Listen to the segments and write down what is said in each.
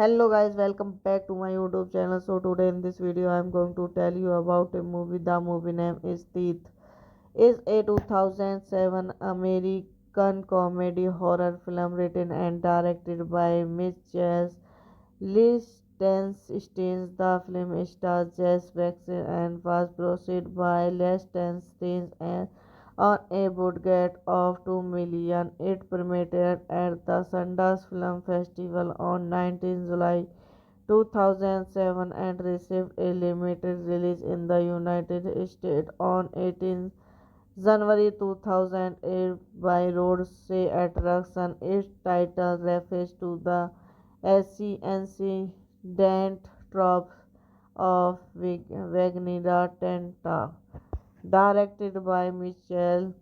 Hello guys, welcome back to my YouTube channel. So today in this video I am going to tell you about a movie. The movie name is Teeth. Is a 2007 American comedy horror film written and directed by Mitchell Lichtenstein. The film stars Jess Baxter and was produced by Lichtenstein and on a budget of 2 million. It premiered at the Sundance Film Festival on 19 July 2007 and received a limited release in the United States on 18 January 2008 by Roadshow Attraction. Its title refers to the ancient trope of Wagner Tenta. Directed by Michael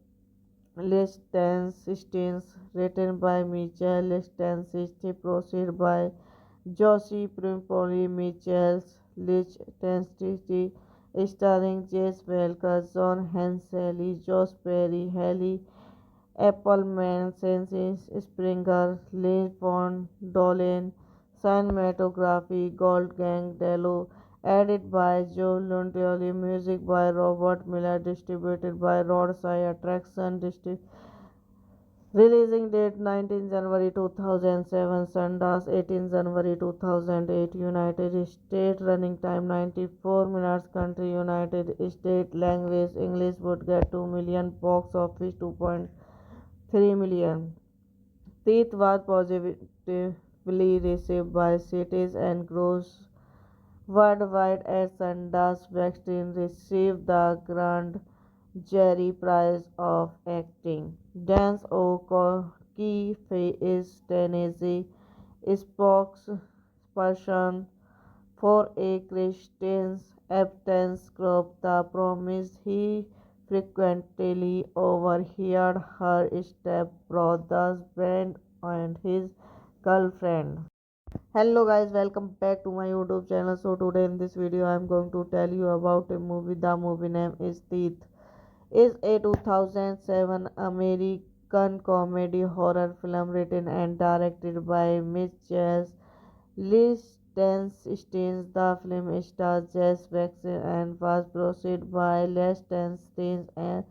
Lichtenstein, written by Michael Lichtenstein, produced by Josie Primpoli, Michael Lichtenstein, starring Jess Welker, John Hensley, Josh Perry, Haley Appleman, Cencis Springer, Lee Von Dolen, cinematography, Gold Gang Dello, edited by Joe Lontioli, music by Robert Miller, distributed by Roadside Attraction, releasing date 19 January 2007, Sundance 18 January 2008, United States, running time 94 minutes, country United States, language English, would get 2 million, box office 2.3 million. Teeth was positively received by critics and gross worldwide at Sundance. Baxter received the Grand Jury Prize of Acting. Dance O'Keefe is Tennessee spokesperson for a Christian abstinence group. The promise he frequently overheard her stepbrother's friend and his girlfriend. Hello guys, welcome back to my YouTube channel. So today in this video I am going to tell you about a movie. The movie name is Teeth. Is a 2007 American comedy horror film written and directed by Mitchell Lichtenstein. The film stars Jess Baxter and was produced by Lichtenstein and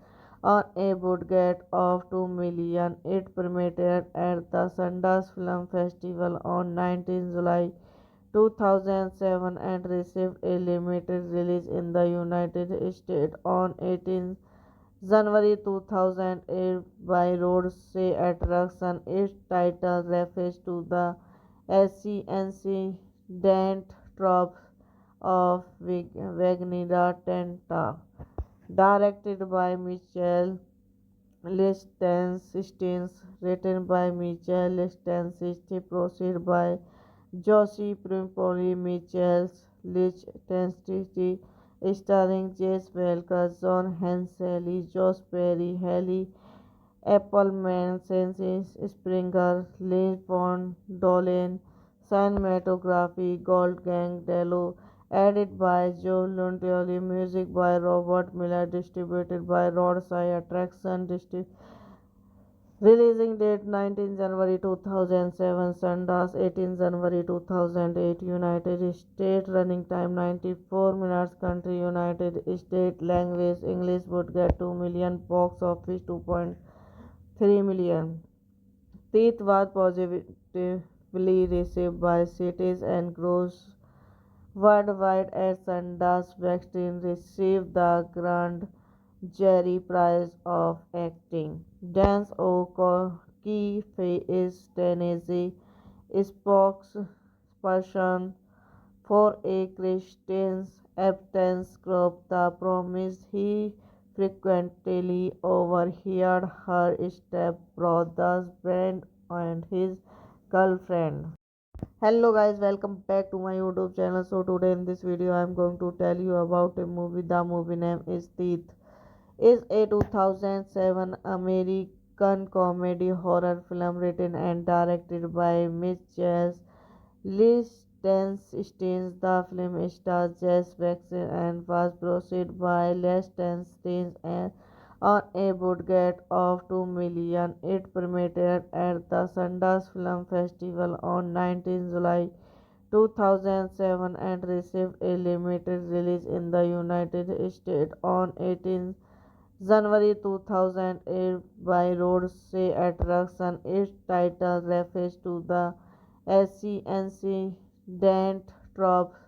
on a budget of 2 million. It premiered at the Sundance Film Festival on 19 July 2007 and received a limited release in the United States on 18 January 2008 by Roadshow Attraction. Its title refers to the ancient trope of Wagner Tenta. Directed by Michael Lichtenstein, written by Michael Lichtenstein, produced by Josie Primpoli, Michael Lichtenstein, starring Jess Belker, John Hensley, Josh Perry, Haley Appleman, Census Springer, Lynch Bond, Dolan, cinematography, Gold Gang, Dello, edited by Joe Lontioli, music by Robert Miller, distributed by Roadside Attraction, releasing date 19 January 2007, Sundance 18 January 2008, United States, running time 94 minutes, country United States, language English, would get 2 million, box office 2.3 million. Teeth was positively received by critics and gross worldwide at Sundance. Weinstein received the Grand Jury Prize of Acting. Dance O'Keefe is Tennessee spokesperson for a Christian abstinence group. The promise he frequently overheard her stepbrother's friend and his girlfriend. Hello guys, welcome back to my YouTube channel. So today in this video I am going to tell you about a movie. The movie name is Teeth. Is a 2007 American comedy horror film written and directed by Mitchell Lichtenstein. The film stars Jess Baxter and was produced by Lichtenstein and on a budget of 2 million. It premiered at the Sundance Film Festival on 19 July 2007 and received a limited release in the United States on 18 January 2008 by Roadside Attraction. Its title refers to the ancient tropes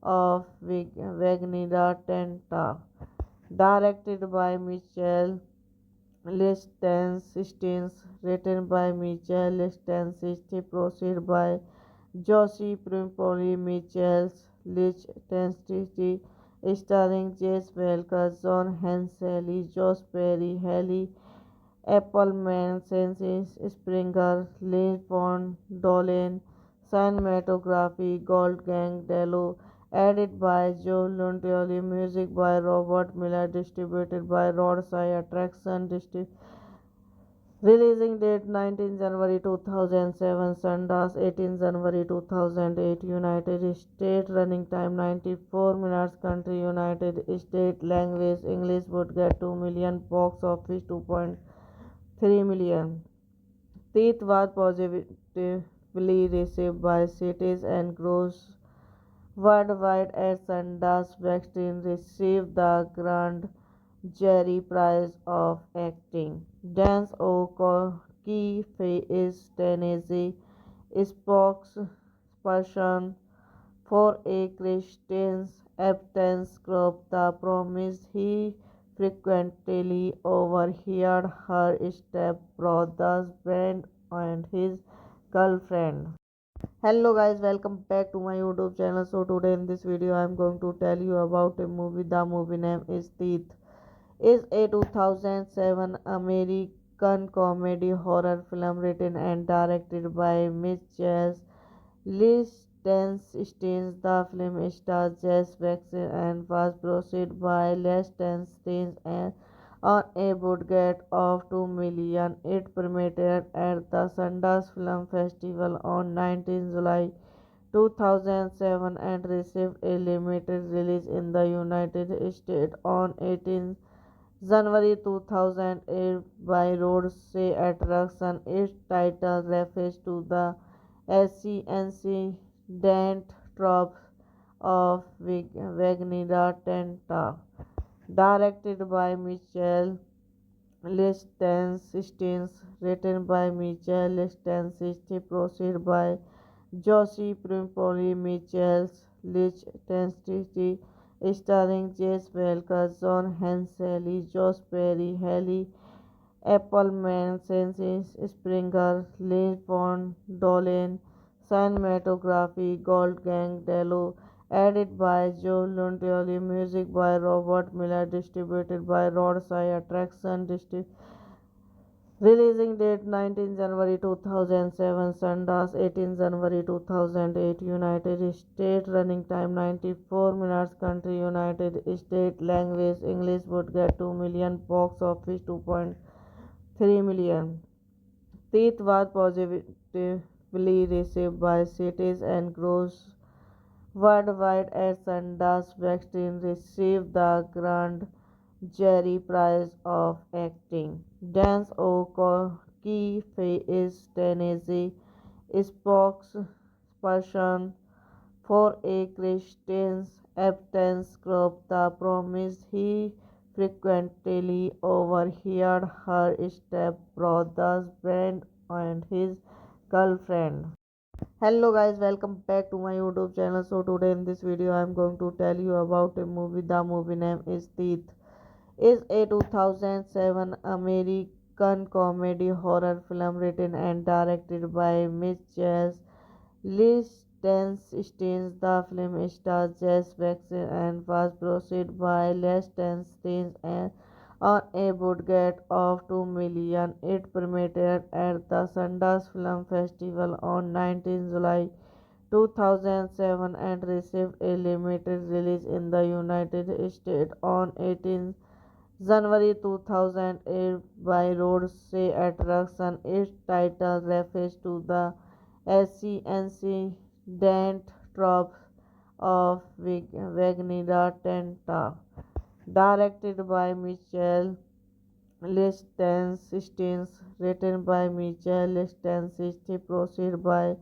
of Wagner Tenta. Directed by Michael Lichtenstein, written by Michael Lichtenstein, produced by Josie Primpoli, Michael Lichtenstein, starring Jess Belker, John Hensley, Josh Perry, Haley Appleman, Census Springer, Lynch Bond, Dolan, cinematography, Gold Gang, Dello, edited by Joe Lontioli, music by Robert Miller, distributed by Roadside Attraction, releasing date 19 January 2007, Sundance 18 January 2008, United States, running time 94 minutes, country United States, language English, would get 2 million, box office 2.3 million. Teeth was positively received by critics and gross worldwide at Sundance. Weinstein received the Grand Jury Prize of Acting. Dance O'Keefe is Tennessee spokesperson for a Christian abstinence group. The promise he frequently overheard her stepbrother's friend and his girlfriend. Hello guys, welcome back to my YouTube channel. So today in this video I am going to tell you about a movie. The movie name is Teeth. Is a 2007 American comedy horror film written and directed by Mitchell Lichtenstein. The film stars Jess Baxter and was produced by Lichtenstein and on a budget of 2 million. It premiered at the Sundance Film Festival on 19 July 2007 and received a limited release in the United States on 18 January 2008 by Roadside Attraction. Its title refers to the ancient tropes of Wagner Tenta. Directed by Michael Lichtenstein, written by Michael Lichtenstein, produced by Josie Primpoli, Michael Lichtenstein, starring Jess Belker, John Hensley, Josh Perry, Haley Appleman, Census Springer, Lynch Bond, Dolan, cinematography, Gold Gang, Dello, edited by Joe Lontioli, music by Robert Miller, distributed by Roadside Attraction, Releasing date 19 January 2007, Sundance 18 January 2008, United States, running time 94 minutes, country United States, language English, would get 2 million, box office 2.3 million. Teeth was positively received by critics and gross worldwide at Sundance. Weinstein received the Grand Jury Prize of Acting. Dance O'Keefe is Tennessee spokesperson for a Christian abstinence group. The promise he frequently overheard her stepbrother's friend and his girlfriend. Hello guys, welcome back to my YouTube channel. So today in this video I am going to tell you about a movie. The movie name is Teeth. Is a 2007 American comedy horror film written and directed by Mitchell Lichtenstein. The film stars Jess Baxter and was produced by Lichtenstein and on a budget of 2 million. It premiered at the Sundance Film Festival on 19 July 2007 and received a limited release in the United States on 18 January 2008 by Roadshow Attraction. Its title refers to the ancient trope of Wagner Tenta. Directed by Michael Lichtenstein, written by Michael Lichtenstein, produced by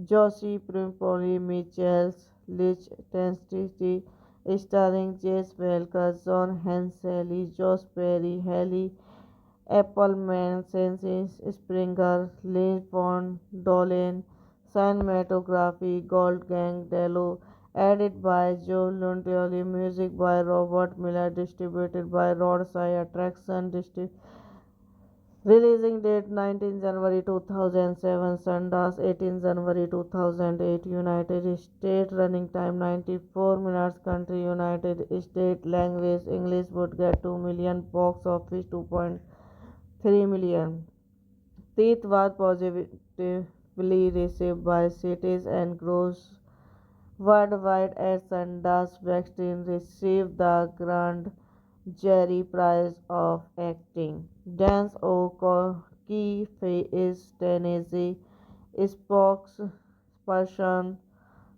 Josie Primpoli, Michael Lichtenstein, starring Jess Belker, John Hensley, Josh Perry, Haley Appleman, Cencis Springer, Lee Von Dolen, cinematography, Goldgang Dello, edited by Joe Luntioli, music by Robert Miller, distributed by Roadshow Attraction, releasing date 19 January 2007, Sundance 18 January 2008, United States, running time 94 minutes, country United States, language English, would get 2 million, box office 2.3 million. Teeth was positively received by critics and gross worldwide at Sundance. Weinstein received the Grand Jury Prize of Acting. Dance O'Keefe is Tennessee spokesperson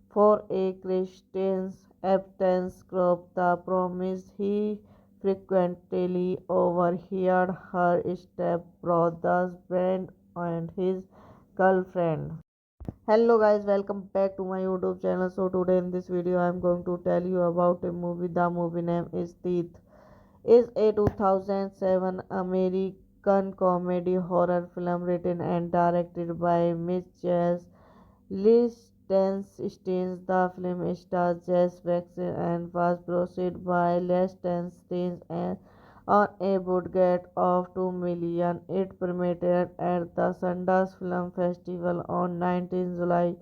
for a Christian abstinence group. The promise he frequently overheard her stepbrother's friend and his girlfriend. Hello guys, welcome back to my YouTube channel. So today in this video I am going to tell you about a movie. The movie name is Teeth. Is a 2007 American comedy horror film written and directed by Mitchell Lichtenstein. The film stars Jess Baxter and was produced by Lichtenstein and on a budget of 2 million. It premiered at the Sundance Film Festival on 19 July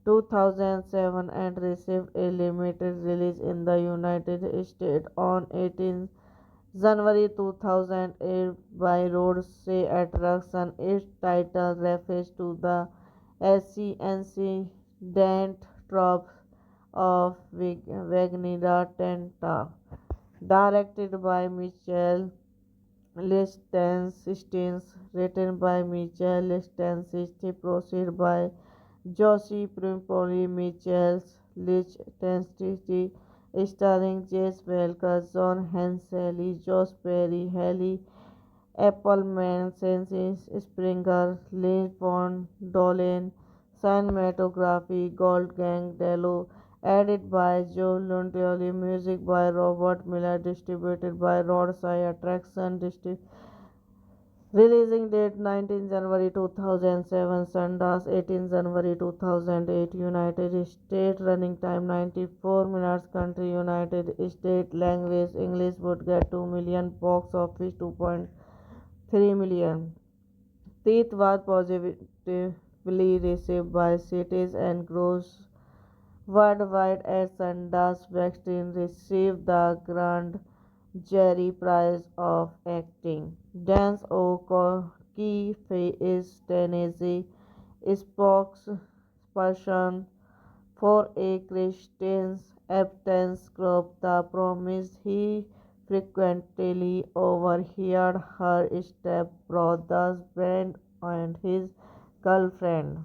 2007 and received a limited release in the United States on 18 January 2008 by Roadshow Attraction. Its title refers to the ancient trope of Wagner Tenta. Directed by Michael Lichtenstein, written by Michael Lichtenstein, produced by Josie Primpoli, Michael Lichtenstein, starring Jess Belker, John Hensley, Josh Perry, Haley Appleman, Cencis Springer, Lee Von Dolen, cinematography, Goldgang Dello, edited by Joe Luntioli, music by Robert Miller, distributed by Roadshow Attraction, releasing date 19 January 2007, Sundance 18 January 2008, United States, running time 94 minutes, country United States, language English, would get 2 million, box office 2.3 million. Teeth was positively received by critics and gross worldwide at Sundance. Weinstein received the Grand Jury Prize of Acting. Dance O'Keefe Key is Tennessee spokesperson for a Christian abstinence group. The promise he frequently overheard her stepbrother's friend and his girlfriend.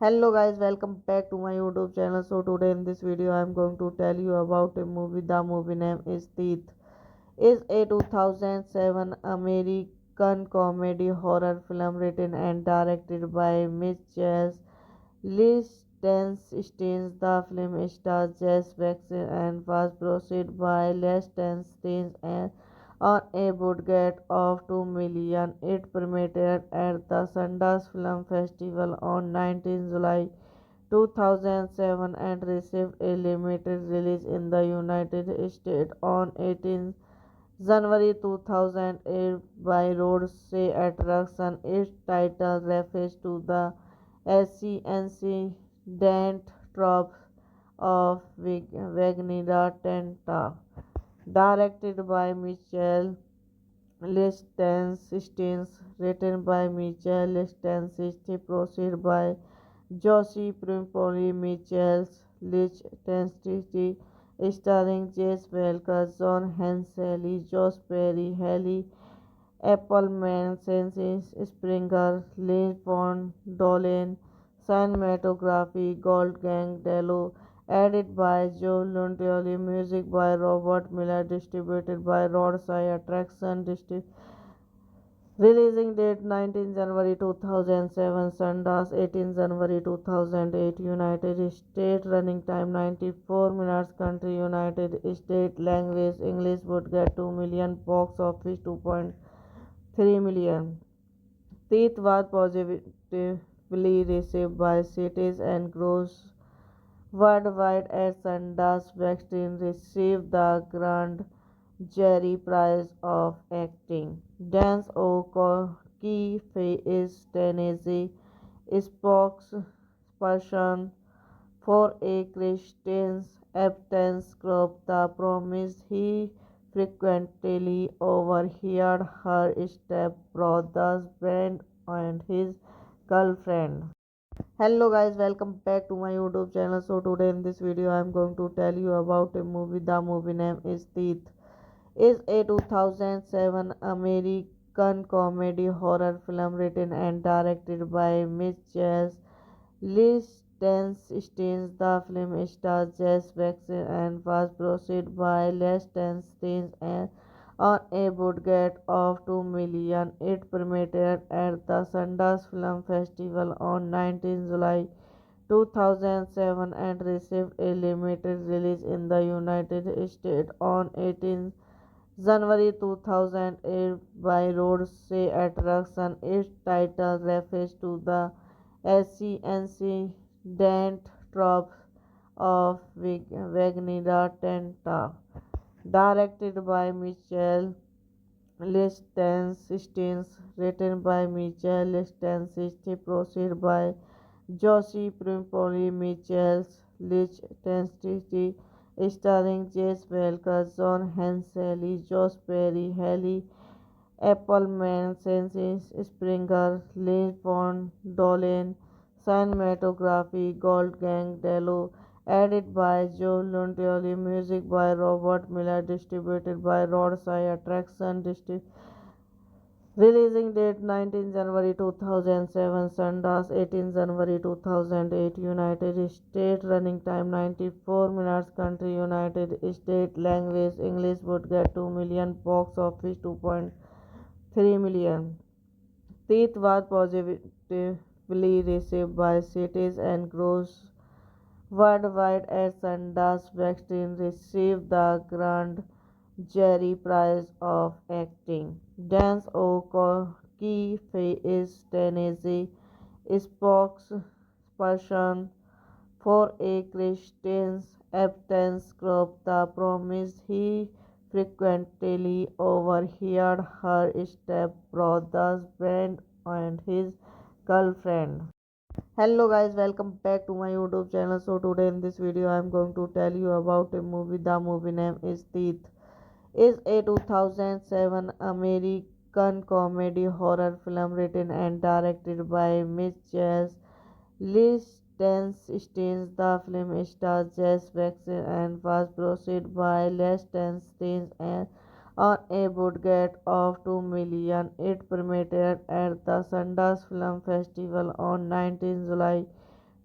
Hello guys, welcome back to my YouTube channel. So today in this video I am going to tell you about a movie. The movie name is Teeth. Is a 2007 American comedy horror film written and directed by Mitchell Lichtenstein. The film stars Jess Jackson and was produced by Lichtenstein and on a budget of 2 million. It premiered at the Sundance Film Festival on 19 July 2007 and received a limited release in the United States on 18 January 2008 by Roadshow Attraction. Its title refers to the ancient trope of Wagner Tenta. Directed by Michael Lichtenstein, written by Michael Lichtenstein, produced by Josie Primpoli, Michael Lichtenstein, starring Jess Welker, John Hensley, Josh Perry, Haley Appleman, Cencis Springer, Lynn Pond, Dolan, cinematography, Gold Gang Dello, edited by Joe Lontioli, music by Robert Miller, distributed by Roadside Attraction, releasing date 19 January 2007, Sundance 18 January 2008, United States, running time 94 minutes, country United States, language English, would get 2 million, box office 2.3 million. Teeth was positively received by critics and gross worldwide at Sundance. Weinstein received the Grand Jury Prize of Acting. Dance O'Keefe is Tennessee spokesperson for a Christian abstinence group. The promise he frequently overheard her stepbrother's friend and his girlfriend. Hello guys, welcome back to my YouTube channel. So today in this video I am going to tell you about a movie. The movie name is Teeth. Is a 2007 American comedy horror film written and directed by Mitchell Lichtenstein. The film stars Jess Jackson and was produced by Lichtenstein and on a budget of 2 million. It premiered at the Sundance Film Festival on 19 July 2007 and received a limited release in the United States on 18 January 2008 by Roadshow Attraction. Its title refers to the ancient trope of Wagner Tenta. Directed by Michael Lichtenstein, written by Michael Lichtenstein, produced by Josie Primpoli, Michael Lichtenstein, starring Jess Welker, John Hensley, Josh Perry, Haley Appleman, Cencis Springer, Lynn Pond, Dolan, cinematography, Gold Gang Dello, edited by Joe Lontioli, music by Robert Miller, distributed by Roadside Attraction, releasing date 19 January 2007, Sundance 18 January 2008, United States, running time 94 minutes, country United States, language English, would get 2 million, box office 2.3 million. Teeth was positively received by critics and gross worldwide at Sundance. Weinstein received the Grand Jury Prize of Acting. Dance O'Keefe is Tennessee spokesperson for a Christian abstinence group. The promise he frequently overheard her stepbrother's friend and his girlfriend. Hello guys, welcome back to my YouTube channel. So today in this video I am going to tell you about a movie. The movie name is Teeth. Is a 2007 American comedy horror film written and directed by Mitchell Lichtenstein. The film stars Jess Baxter and was produced by Lichtenstein and on a budget of 2 million. It premiered at the Sundance Film Festival on 19 July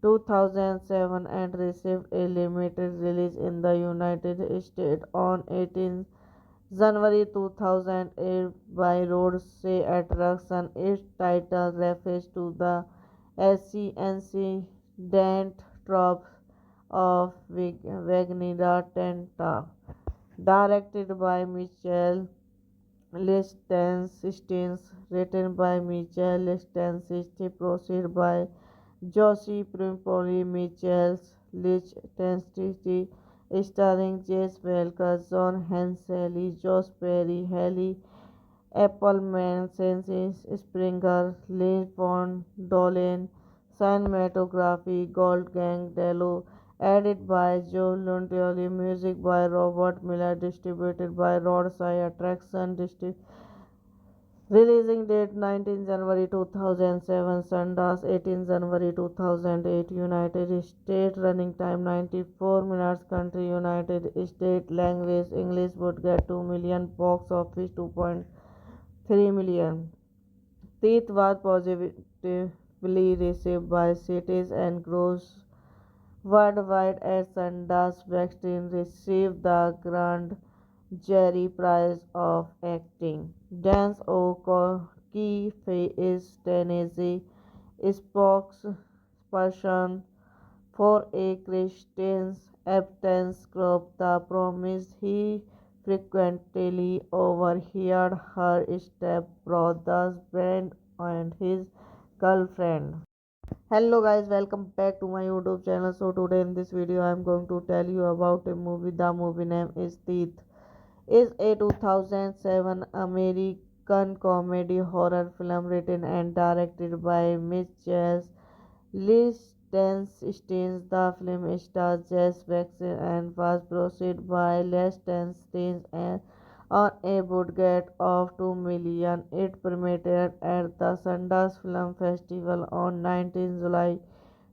2007 and received a limited release in the United States on 18 January 2008 by Roadshow Attraction. Its title refers to the ancient tropes of Wagner Tenta. Directed by Michael Lichtenstein, written by Michael Lichtenstein, produced by Josie Primpoli, Michael Lichtenstein, starring Jess Belker, John Hensley, Josh Perry, Haley Appleman, Census Springer, Lee Von Dolen, cinematography, Goldgang Dello, edited by Joe Lontioli, music by Robert Miller, distributed by Roadside Attraction, releasing date 19 January 2007, Sundance 18 January 2008, United States, running time 94 minutes, country United States, language English, would get 2 million, box office 2.3 million. Teeth was positively received by critics and gross worldwide at Sundance. Baxter received the Grand Jury Prize of Acting. Dance O'Keefe is Tennessee spokesperson for a Christian abstinence group. The promise he frequently overheard her stepbrother's friend and his girlfriend. Hello guys, welcome back to my YouTube channel. So today in this video I am going to tell you about a movie. The movie name is Teeth. Is a 2007 American comedy horror film written and directed by Mitchell Lichtenstein. The film stars Jess Baxter and was produced by Lichtenstein and on a budget of 2 million. It premiered at the Sundance Film Festival on 19 July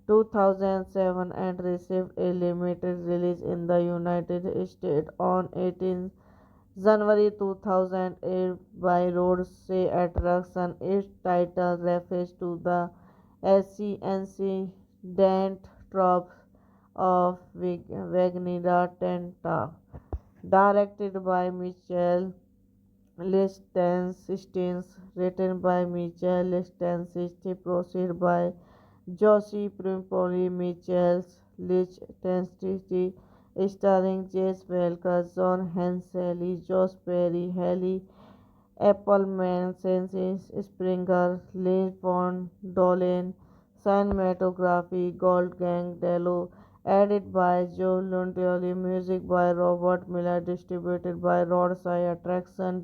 2007 and received a limited release in the United States on 18 January 2008 by Roadshow Attraction. Its title refers to the ancient tropes of Wagner Tenta. Directed by Michael Lichtenstein, written by Michael Lichtenstein, produced by Josie Primpoli, Michael Lichtenstein, starring Jess Belker, John Hensley, Josh Perry, Haley Appleman, Census Springer, Lee Von Dolen, cinematography, Goldgang Dello, edited by Joe Lontioli, music by Robert Miller, distributed by Roadside Attraction,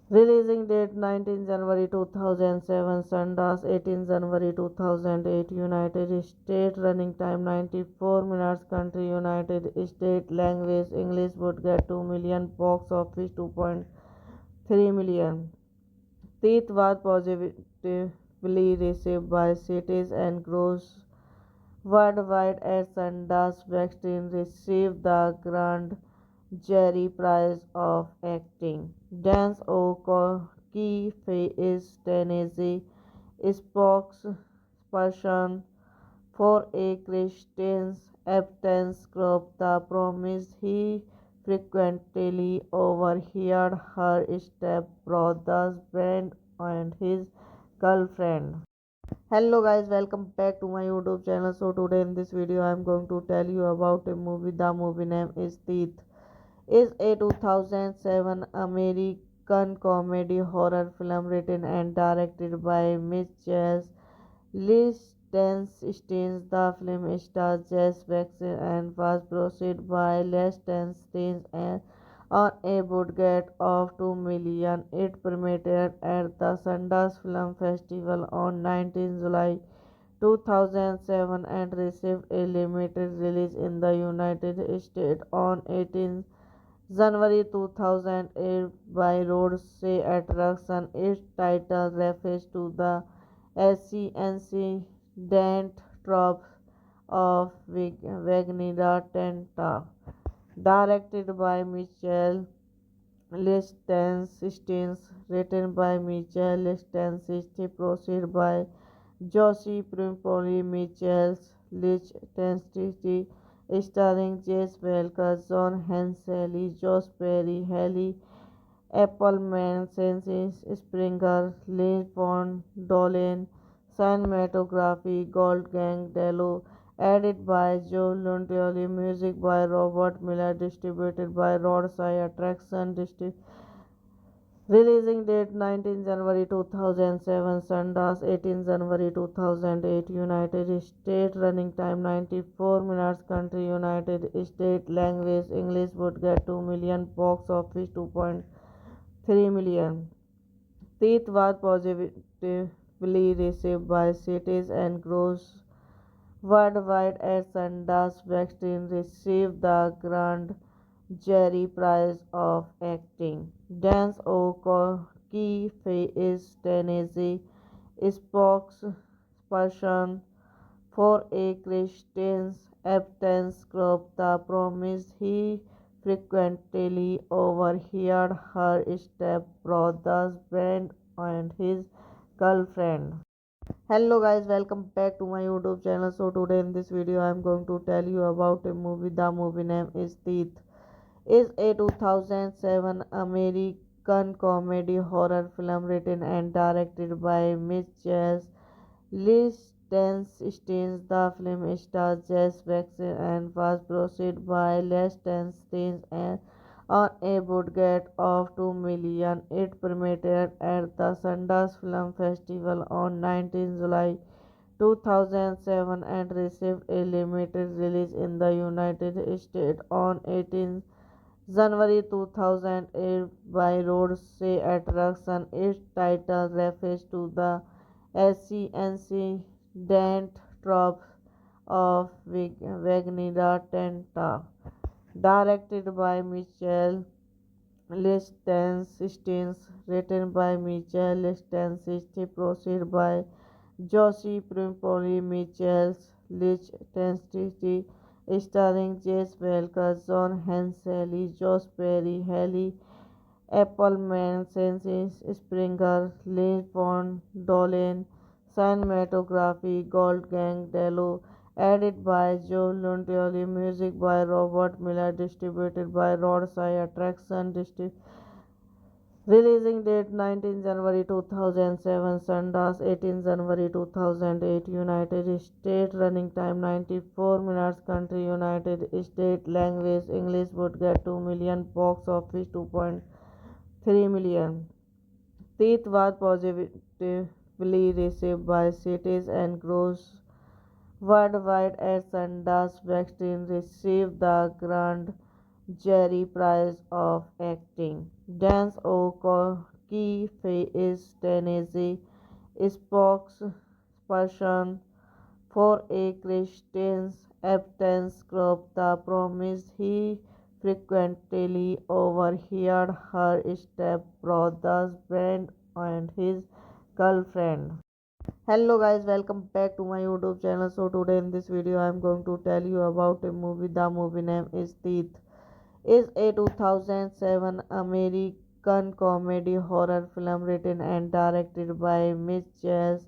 releasing date 19 January 2007, Sundance 18 January 2008, United States, running time 94 minutes, country United States, language English, would get 2 million, box office 2.3 million. Teeth was positively received by critics and gross worldwide at Sundance. Baxter received the Grand Jury Prize of Acting. Dance O'Keefe is Tennessee spokesperson for a Christian abstinence group. The promise he frequently overheard her stepbrother's friend and his girlfriend. Hello guys, welcome back to my YouTube channel. So today in this video I am going to tell you about a movie. The movie name is Teeth. Is a 2007 American comedy horror film written and directed by Mitchell Lichtenstein. The film stars Jess Baxter and was produced by Lichtenstein and on a budget of 2 million. It premiered at the Sundance Film Festival on 19 July 2007 and received a limited release in the United States on 18 January 2008 by Roadsay Attraction. Its title refers to the ancient tropes of Wagner Tenta. Directed by Michel Lichtenstein, written by Michel Lichtenstein, produced by Josie Primpoli, Michel Lichtenstein, starring Jess Belker, John Hensley, Josh Perry, Haley Appleman, Census Springer, Lee Von Dolen, cinematography, Gold Gang Dello, edited by Joe Luntioli, music by Robert Miller, distributed by Roadside Attraction, releasing date 19 January 2007, Sundance 18 January 2008, United States, running time 94 minutes, country United States, language English, would get 2 million, box office 2.3 million. Teeth was positively received by critics and gross worldwide at Sundance. Weinstein received the Grand Jury Prize of Acting. Dance O'Keefe is Tennessee spokesperson for a Christian abstinence group. The promise he frequently overheard her stepbrother's friend and his girlfriend. Hello guys, welcome back to my YouTube channel. So today in this video I am going to tell you about a movie. The movie name is Teeth. Is a 2007 American comedy horror film written and directed by Mitchell Lichtenstein. The film stars Jess Baxter and was produced by Lichtenstein and on a budget of 2 million. It premiered at the Sundance Film Festival on 19 July 2007 and received a limited release in the United States on 18 January 2008 by Roadsay Attraction. Its title refers to the ancient tropes of Wagner Tenta. Directed by Michel Lichtenstein, written by Michel Lichtenstein, produced by Josie Primpoli, Michel Lichtenstein, starring Jess Belker, John Hensley, Josh Perry, Haley Appleman, Census Springer, Lee Von Dolen, cinematography, Gold Gang Dello, edited by Joe Luntioli, music by Robert Miller, distributed by Roadside Attraction, releasing date 19 January 2007, Sundance 18 January 2008, United States, running time 94 minutes, country United States, language English, would get 2 million, box office 2.3 million. Teeth was positively received by critics and gross worldwide at Sundance. Weinstein received the Grand Jury Prize of Acting. Dance O'Keefe is Tennessee spokesperson for a Christian abstinence group. The promise he frequently overheard her stepbrother's friend and his girlfriend. Hello guys, welcome back to my YouTube channel. So today in this video I am going to tell you about a movie. The movie name is Teeth. Is a 2007 American comedy horror film written and directed by Mitchell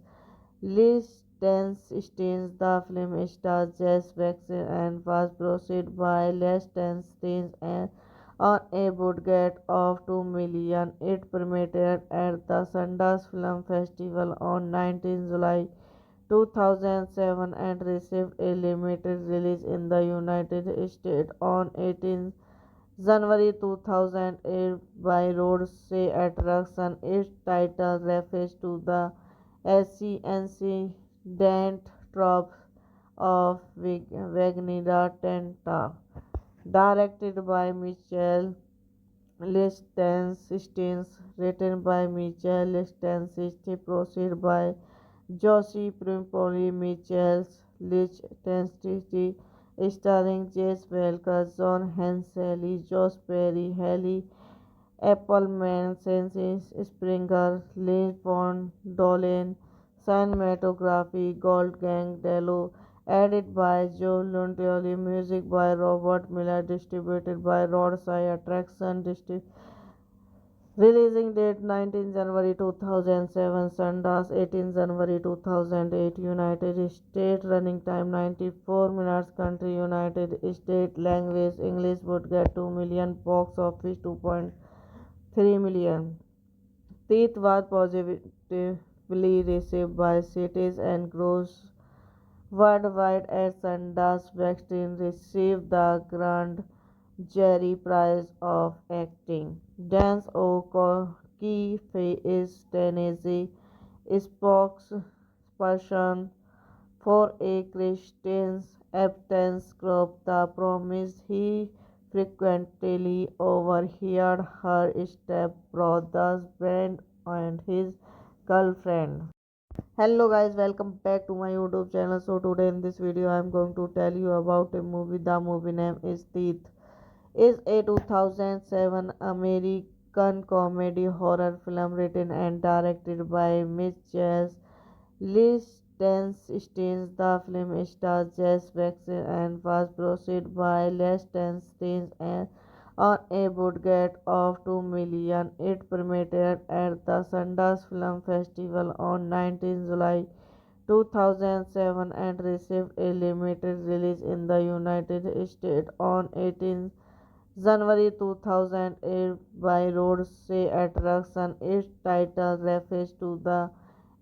Lichtenstein. The film stars Jess Baxter and was produced by Lichtenstein and on a budget of 2 million. It premiered at the Sundance Film Festival on 19 July 2007 and received a limited release in the United States on 18 January 2008 by Roadsay Attraction. Its title refers to the ancient tropes of Wagner Tenta. Directed by Michel Lichtenstein, written by Michel Lichtenstein, produced by Josie Primpoli, Michel Lichtenstein, starring Jess Belker, John Hensley, Josh Perry, Haley Appleman, Cencis Springer, Lynn Pond, Dolan, cinematography, Gold Gang, Dello, edited by Joe Lontioli, music by Robert Miller, distributed by Roadside Attraction, releasing date 19 January 2007, Sundance 18 January 2008, United States, running time 94 minutes, country United States, language English, would get 2 million, box office 2.3 million. Teeth was positively received by critics and gross worldwide at Sundance. Weinstein received the Grand Jury Prize of Acting. Dance O'Keefe is Tennessee spokesperson for a Christian abstinence group. The promise he frequently overheard her stepbrother's friend and his girlfriend. Hello guys, welcome back to my YouTube channel. So today in this video I am going to tell you about a movie. The movie name is Teeth. Is a 2007 American comedy horror film written and directed by Mitchell Lichtenstein. The film stars Jess Baxter and was produced by Lichtenstein and on a budget of 2 million. It premiered at the Sundance Film Festival on 19 July 2007 and received a limited release in the United States on 18 January 2008 by Roadside Attraction. Its title refers to the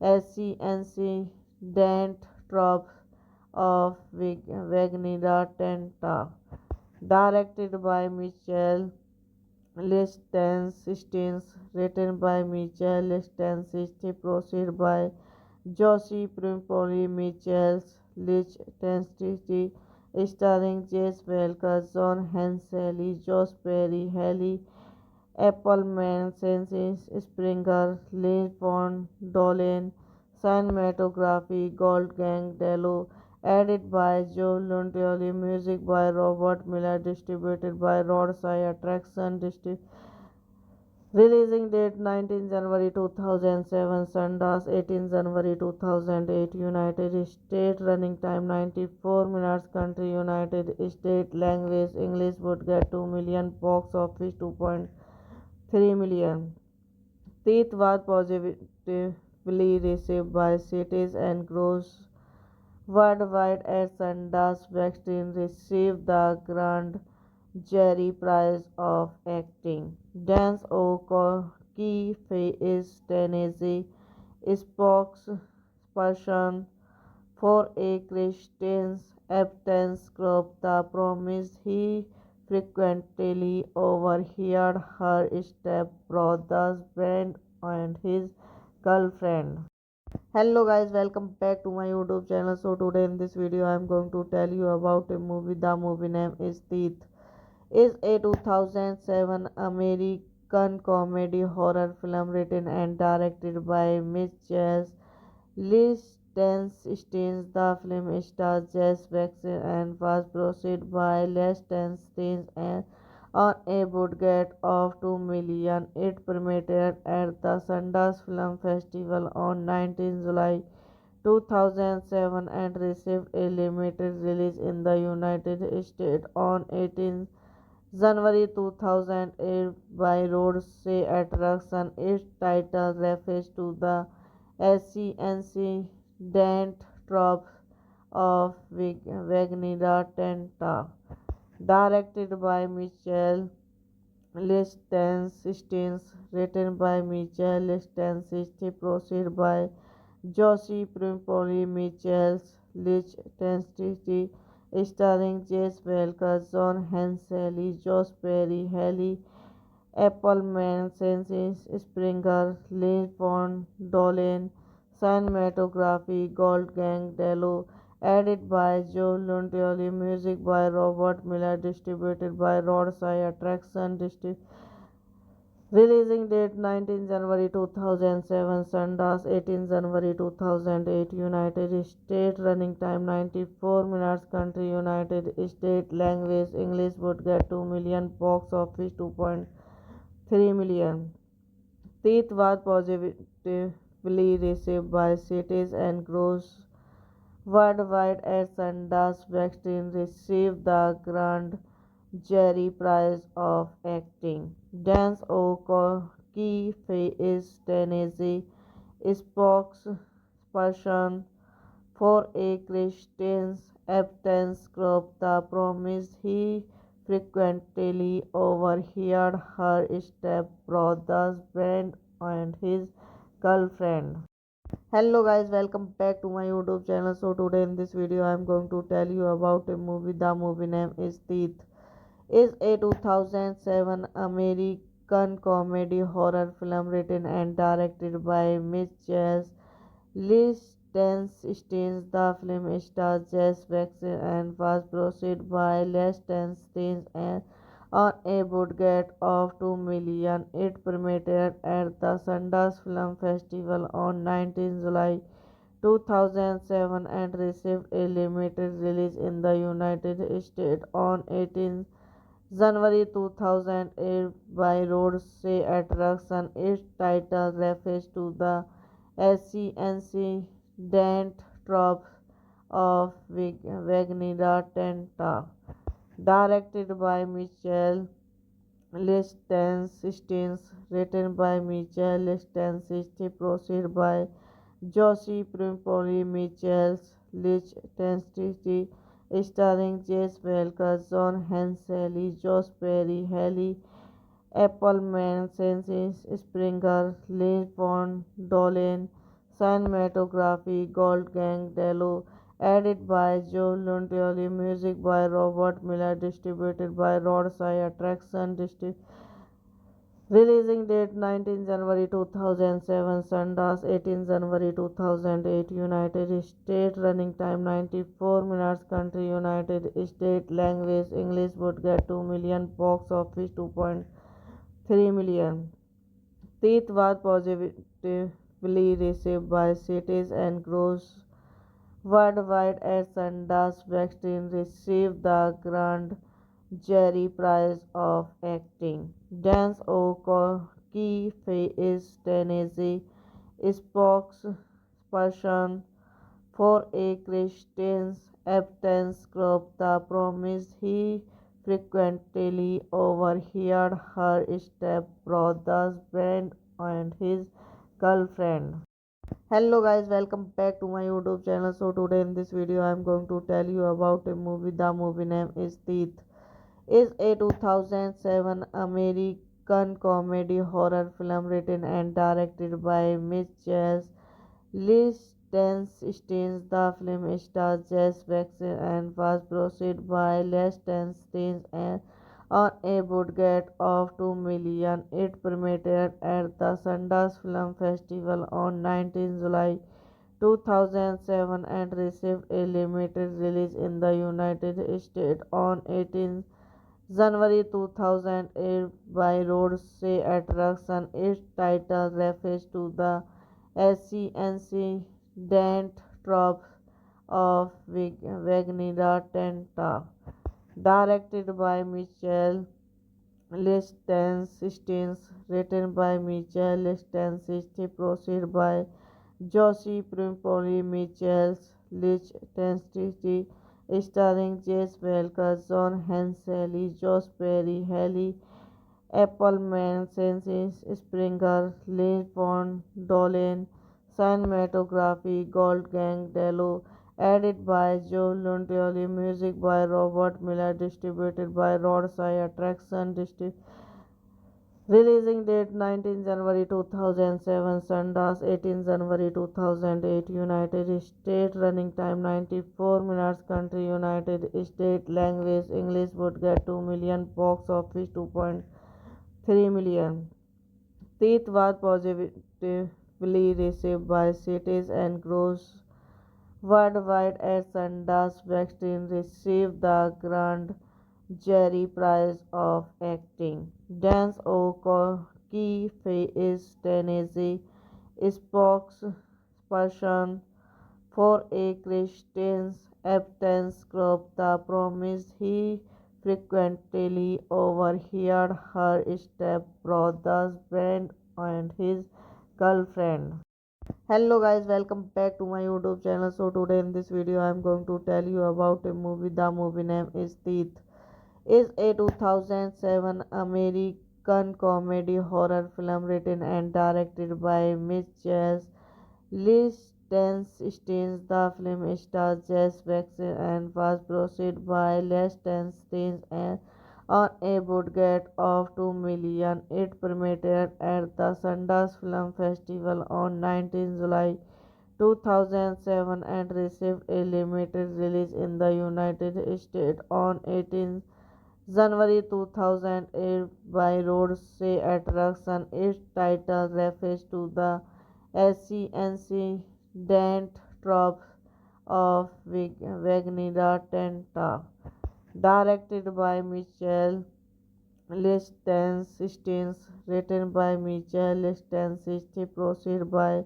ancient tropes of Wagner Tenta. Directed by Michael Lichtenstein, written by Michael Lichtenstein, produced by Josie Primpoli, Michael Lichtenstein, starring Jess Belker, John Hensley, Josh Perry, Haley Appleman, Cencis Springer, Lynn Pond, Dolan, cinematography, Gold Gang, Dello, edited by Joe Lontioli, music by Robert Miller, distributed by Roadside Attraction, releasing date 19 January 2007, Sundance 18 January 2008, United States, running time 94 minutes, country United States, language English, would get 2 million, box office 2.3 million. Teeth was positively received by critics and gross worldwide at Sundance. Weinstein received the Grand Jury Prize of Acting. Dance O'Keefe is Tennessee spokesperson for a Christian abstinence group. The promise he frequently overheard her stepbrother's friend and his girlfriend. Hello guys, welcome back to my YouTube channel. So today in this video I am going to tell you about a movie. The movie name is Teeth. Is a 2007 American comedy horror film written and directed by Mitchell Lichtenstein. The film stars Jess Baxter and was produced by Lichtenstein and on a budget of 2 million. It premiered at the Sundance Film Festival on 19 July 2007 and received a limited release in the United States on 18 January 2008 by Roadside Attraction. Its title refers to the ancient tropes of Wagner Tenta. Directed by Michael Lichtenstein, written by Michael Lichtenstein, produced by Josie Primpoli, Michael Lichtenstein, starring Jess Belker, John Hensley, Josh Perry, Haley Appleman, Cencis Springer, Lynn Pond, Dolan, cinematography, Gold Gang, Dello, edited by Joe Lontioli, music by Robert Miller, distributed by Roadside Attraction, Releasing date 19 January 2007, Sundance 18 January 2008, United States, running time 94 minutes, country United States, language English, would get 2 million, box office 2.3 million. Teeth was positively received by critics and gross worldwide at Sundance. Weinstein received the Grand Jury Prize of Acting. Dance O'Keefe is Tennessee spokesperson for a Christian abstinence group. The promise he frequently overheard her stepbrother's friend and his girlfriend. Hello guys, welcome back to my YouTube channel. So today in this video I am going to tell you about a movie. The movie name is Teeth. Is a 2007 American comedy horror film written and directed by Mitchell Lichtenstein. The film stars Jess Baxter and was produced by Lichtenstein and on a budget of 2 million. It premiered at the Sundance Film Festival on 19 July 2007 and received a limited release in the United States on 18 January 2008 by Roadshow Attraction. Its title refers to the ancient trope of Wagner Tenta. Directed by Michael Lichtenstein, written by Michael Lichtenstein, produced by Josie Primpoli, Michael Lichtenstein, starring Jess Welker, John Hensley, Josh Perry, Haley Appleman, Cencis Springer, Lee Von Dolen, cinematography, Gold Gang Dello, edited by Joe Lontioli, music by Robert Miller, distributed by Roadshow Attraction, releasing date 19 January 2007, Sundance 18 January 2008, United States, running time 94 minutes, country United States, language English, would get 2 million, box office 2.3 million. Teeth was positively received by critics and gross worldwide at Sundance. Weinstein received the Grand Jury Prize of Acting. Dance O'Keefe is Tennessee spokesperson for a Christian abstinence group. The promise he frequently overheard her stepbrother's friend and his girlfriend. Hello guys, welcome back to my YouTube channel. So today in this video I am going to tell you about a movie. The movie name is Teeth. Is a 2007 American comedy horror film written and directed by Mitchell Lichtenstein. The film stars Jess Baxter and was produced by Lichtenstein and on a budget of 2 million. It premiered at the Sundance Film Festival on 19 July 2007 and received a limited release in the United States on 18 January 2008 by Roadshow Attraction. Its title refers to the ancient trope of Wagner Tenta. Directed by Michael Lichtenstein, written by Michael Lichtenstein, produced by Josie Primpoli, Michael Lichtenstein, starring Jess Welker, John Hensley, Josh Perry, Haley Appleman, Cencis Springer, Lee Von Dolen, cinematography, Gold Gang Dello, edited by Joe Lontioli, music by Robert Miller, distributed by Roadshow Attraction, releasing date 19 January 2007, Sundance 18 January 2008, United States, running time 94 minutes, country United States, language English, would get 2 million, box office 2.3 million. Teeth was positively received by critics and gross worldwide at Sundance. Weinstein received the Grand Jury Prize of Acting. Dance O'Keefe key is Tennessee spokesperson for a Christian abstinence group. The promise he frequently overheard her stepbrother's friend and his girlfriend. Hello guys, welcome back to my YouTube channel. So today in this video I am going to tell you about a movie. The movie name is Teeth. Is a 2007 American comedy horror film written and directed by Mitchell Lichtenstein. The film stars Jess Baxter and was produced by Lichtenstein and on a budget of 2 million. It premiered at the Sundance Film Festival on 19 July 2007 and received a limited release in the United States on 18 January 2008 by Roadshow Attraction. Its title refers to the ancient trope of Wagner Tenta. Directed by Michael Lichtenstein, written by Michael Lichtenstein, produced by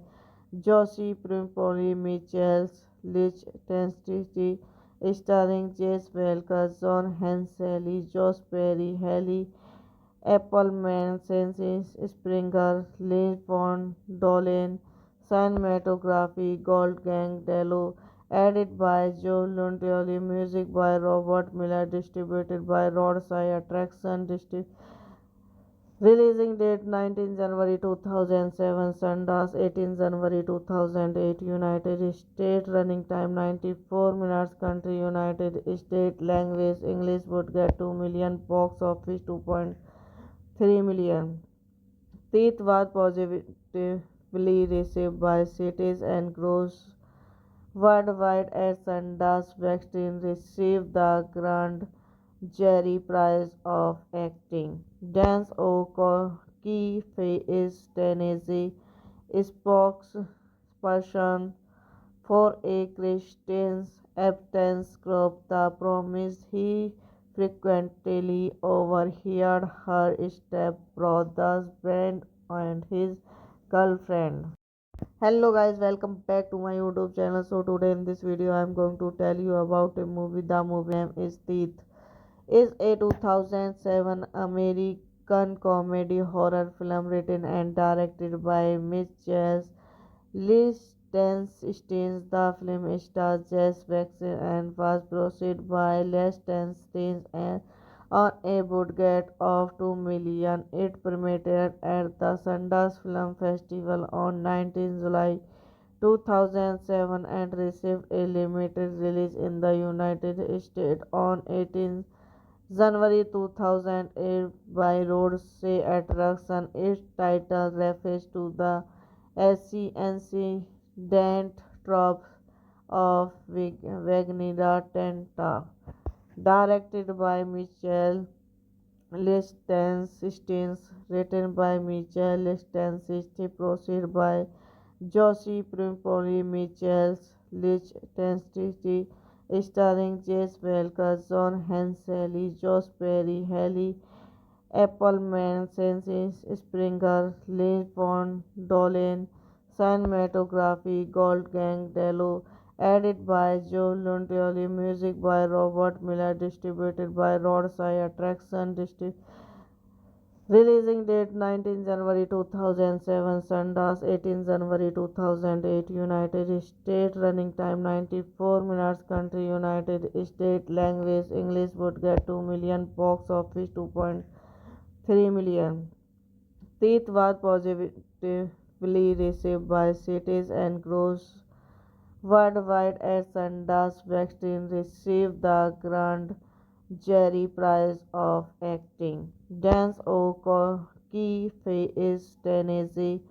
Josie Primpoli, Michael Lichtenstein, starring Jess Belker, John Hensley, Josh Perry, Haley Appleman, Cencis Springer, Lynn Pond, Dolan, cinematography, Gold Gang Dello, edited by Joe Luntioli, music by Robert Miller, distributed by Roadside Attraction, releasing date 19 January 2007, Sundance 18 January 2008, United States, running time 94 minutes, country United States, language English, would get 2 million, box office 2.3 million. Teeth was positively received by critics and gross worldwide at Sundance. Baxter received the Grand Jury Prize of Acting. Dance O'Keefe is Tennessee spokesperson for a Christian abstinence group. The promise he frequently overheard her stepbrother's friend and his girlfriend. Hello guys, welcome back to my YouTube channel. So today in this video I am going to tell you about a movie. The movie name is Teeth. Is a 2007 American comedy horror film written and directed by Mitchell Lichtenstein. The film stars Jess Baxter and was produced by Lichtenstein and on a budget of 2 million. It premiered at the Sundance Film Festival on 19 July 2007 and received a limited release in the United States on 18 January 2008 by Roadshow Attraction. Its title refers to the ancient trope of Wagner Tenta. Directed by Michael Lichtenstein, written by Michael Lichtenstein, produced by Josie Primpoli, Michael Lichtenstein, starring Jess Belker, John Hensley, Josh Perry, Haley Appleman, Cencis Springer, Lynn Pond, Dolan, cinematography, Gold Gang Dello, edited by Joe Luntioli, music by Robert Miller, distributed by Roadside Attraction, releasing date 19 January 2007, Sundance 18 January 2008, United States, running time 94 minutes, country United States, language English, would get 2 million, box office 2.3 million. Teeth was positively received by critics and gross worldwide at Sundance. Baxter received the Grand Jury Prize of Acting. Dance O'Keefe is Tennessee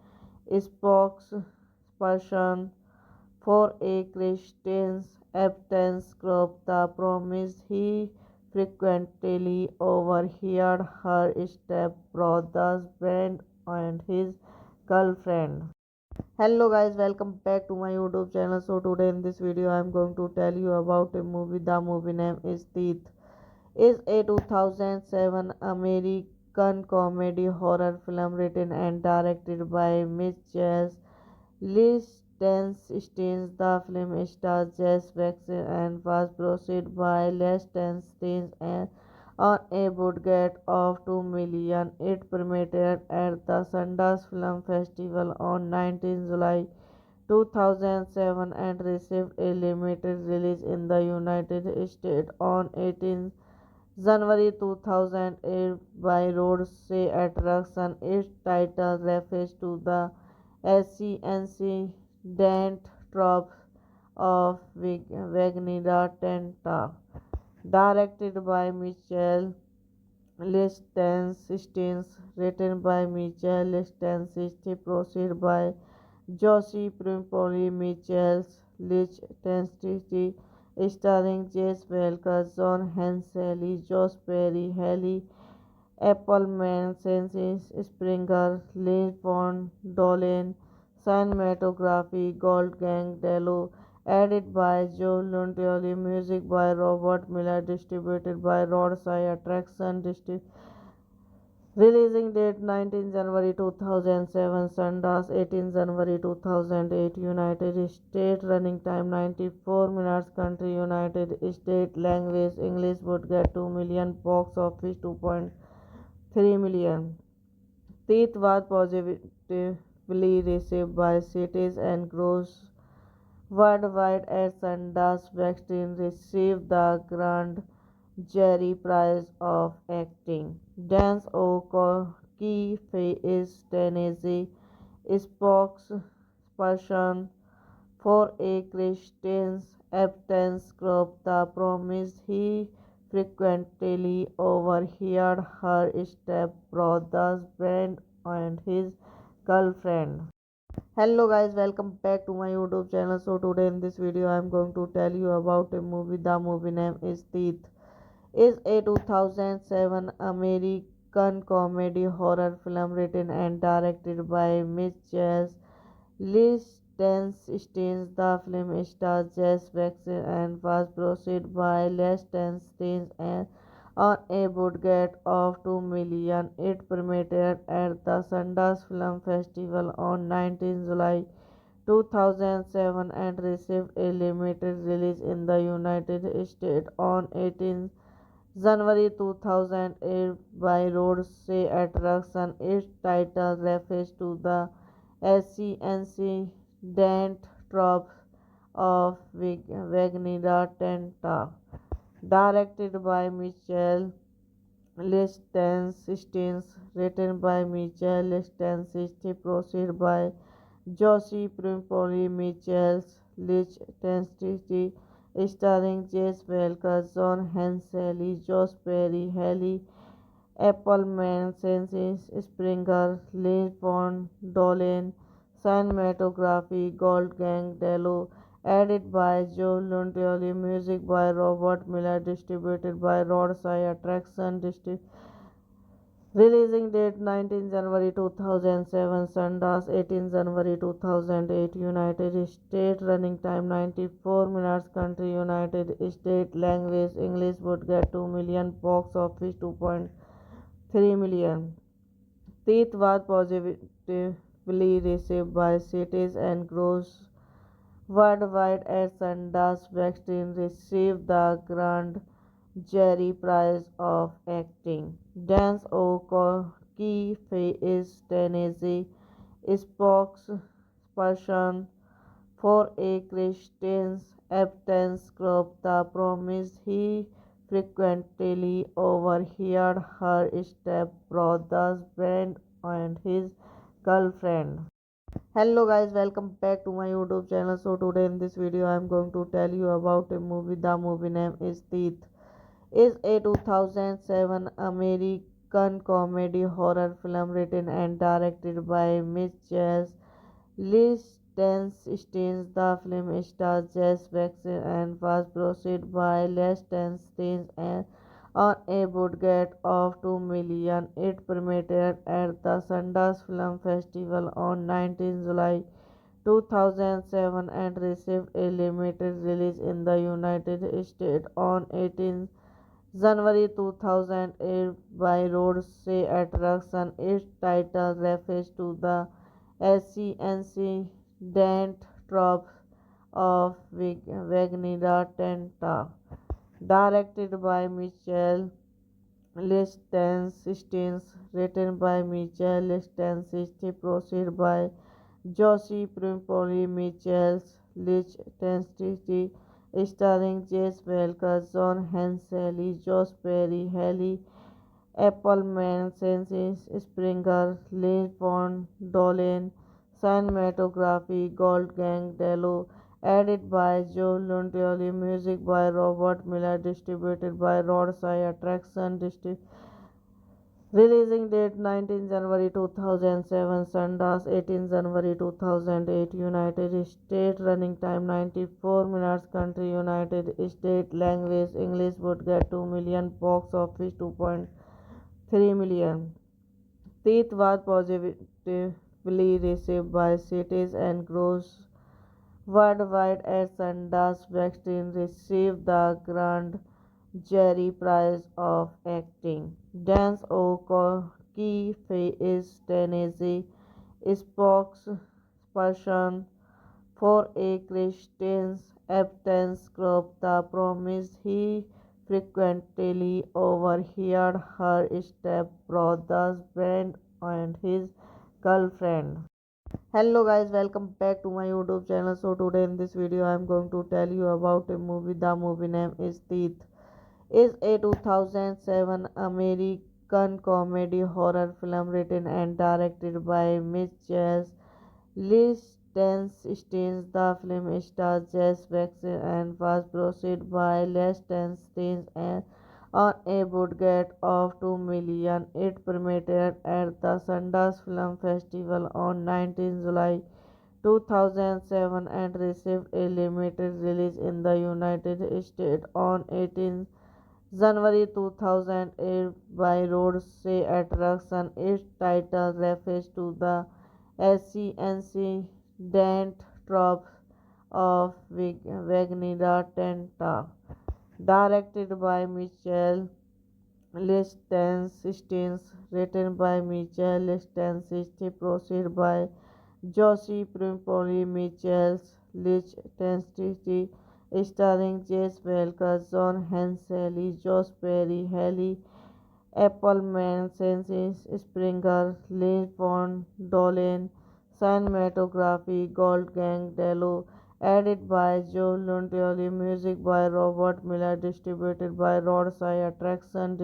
spokesperson for a Christian abstinence group. The promise he frequently overheard her stepbrother's friend and his girlfriend. Hello guys, welcome back to my YouTube channel. So today in this video I am going to tell you about a movie. The movie name is Teeth. Is a 2007 American comedy horror film written and directed by Mitchell Lichtenstein. The film stars Jess Baxter and was produced by Lichtenstein and on a budget of $2 million. It premiered at the Sundance Film Festival on 19 July 2007 and received a limited release in the United States on 18 January 2008 by Roadshow Attraction. Its title refers to the ancient tropes of Wagner Tenta. Directed by Michael Lichtenstein, written by Michael Lichtenstein, produced by Josie Primpoli, Michael Lichtenstein, starring Jess Belker, John Hensley, Josh Perry, Haley Appleman, Census Springer, Lee Von Dolen, cinematography, Goldgang Dello, edited by Joe Lontioli, music by Robert Miller, distributed by Roadside Attraction, releasing date 19 January 2007, Sundance 18 January 2008, United States, running time 94 minutes, country United States, language English, would get 2 million, box office 2.3 million. Teeth was positively received by critics and gross worldwide at Sundance. Baxter received the Grand Jury Prize of Acting. Dance O'Keefe is Tennessee spokesperson for a Christian abstinence group. The promise he frequently overheard her stepbrother's friend and his girlfriend. Hello guys, welcome back to my YouTube channel. So today in this video I am going to tell you about a movie. The movie name is Teeth. Is a 2007 American comedy horror film written and directed by Mitchell Lichtenstein. The film stars Jess Baxter and was produced by Lichtenstein and on a budget of $2 million. It premiered at the Sundance Film Festival on 19 July 2007 and received a limited release in the United States on 18 January 2008 by Roadshow Attraction. Its title refers to the ancient tropes of Wagner Tenta. Directed by Michael Lichtenstein, written by Michael Lichtenstein, produced by Josie Primpoli, Michael Lichtenstein, starring Jess Belker, John Hensley, Josh Perry, Haley Appleman, Census Springer, Lee Von Dolen, cinematography, Goldgang Dello, edited by Joe Lontioli, music by Robert Miller, distributed by Roadside Attraction, releasing date 19 January 2007, Sundance 18 January 2008, United States, running time 94 minutes, country United States, language English, would get 2 million, box office 2.3 million. Teeth was positively received by critics and gross worldwide at Sundance. Baxter received the Grand Jury Prize of Acting. Dance O'Keefe is Tennessee spokesperson for a Christian abstinence group. The promise he frequently overheard her stepbrother's friend and his girlfriend. Hello guys, welcome back to my YouTube channel. So today in this video I am going to tell you about a movie. The movie name is Teeth. Is a 2007 American comedy horror film written and directed by Mitchell Lichtenstein. The film stars Jess Baxter and was produced by Lichtenstein and on a budget of $2 million. It premiered at the Sundance Film Festival on 19 July 2007 and received a limited release in the United States on 18 January 2008 by Roadsay Attraction. Its title refers to the ancient tropes of Wagner Tenta. Directed by Michel Lichtenstein, written by Michel Lichtenstein, produced by Josie Primpoli, Michel Lichtenstein, starring Jess Belker, John Hensley, Josh Perry, Haley Appleman, Census Springer, Lee Von Dolen, cinematography, Gold Gang Dello, edited by Joe Luntioli, music by Robert Miller, distributed by Roadside Attraction, releasing date 19 January 2007, Sundance 18 January 2008, United States, running time 94 minutes, country United States, language English, would get 2 million, box office 2.3 million. Teeth was positively received by critics and gross worldwide at Sundance. Weinstein received the Grand Jury Prize of Acting. Dance O'Keefe is Tennessee spokesperson for a Christian abstinence group. The promise he frequently overheard her stepbrother's friend and his girlfriend. Hello guys, welcome back to my YouTube channel. So today in this video I am going to tell you about a movie. The movie name is Teeth. Is a 2007 American comedy horror film written and directed by Mitchell Lichtenstein. The film stars Jess Baxter and was produced by Lichtenstein and on a budget of 2 million. It premiered at the Sundance Film Festival on 19 July 2007 and received a limited release in the United States on 18 January 2008 by Roadsay Attraction. Its title refers to the ancient tropes of Wagner Tenta. Directed by Michel Lichtenstein, written by Michel Lichtenstein, produced by Josie Primpoli, Michel Lichtenstein, starring Jess Belker, John Hensley, Josh Perry, Haley Appleman, Census Springer, Lee Von Dolen, cinematography, Gold Gang Dello, edited by Joe Luntioli, music by Robert Miller, distributed by Roadside Attraction,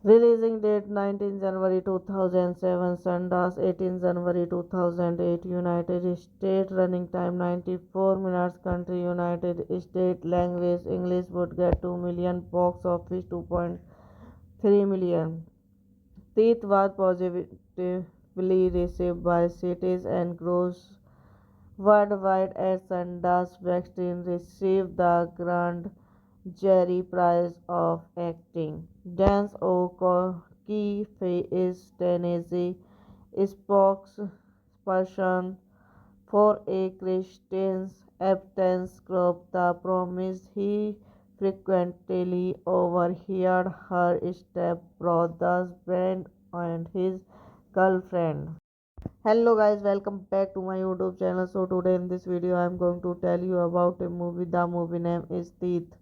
releasing date 19 January 2007, Sundance 18 January 2008, United States, running time 94 minutes, country United States, language English, would get 2 million, box office 2.3 million. Teeth was positively received by critics and gross worldwide at Sundance. Weinstein received the Grand Jury Prize of Acting. Dance O'Keefe is Tennessee spokesperson for a Christian abstinence group. The promise he frequently overheard her stepbrother's friend and his girlfriend. Hello guys, welcome back to my YouTube channel. So today in this video I am going to tell you about a movie. The movie name is Teeth.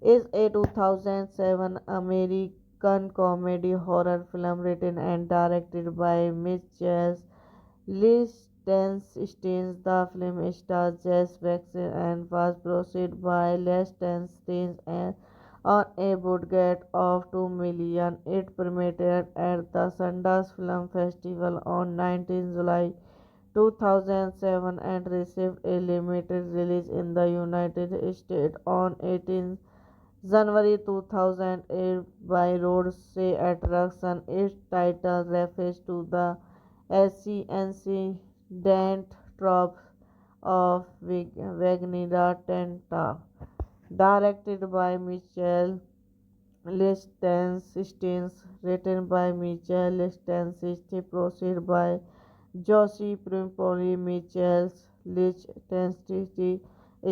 Is a 2007 American comedy horror film written and directed by Mitchell Lichtenstein. The film stars Jess Baxter and was produced by Lichtenstein and on a budget of 2 million. It premiered at the Sundance Film Festival on 19 July 2007 and received a limited release in the United States on 18 January 2008 by Roadsay Attraction. Its title refers to the ancient tropes of Wagner Tenta. Directed by Michel Lichtenstein, written by Michel Lichtenstein, produced by Josie Primpoli, Michel Lichtenstein,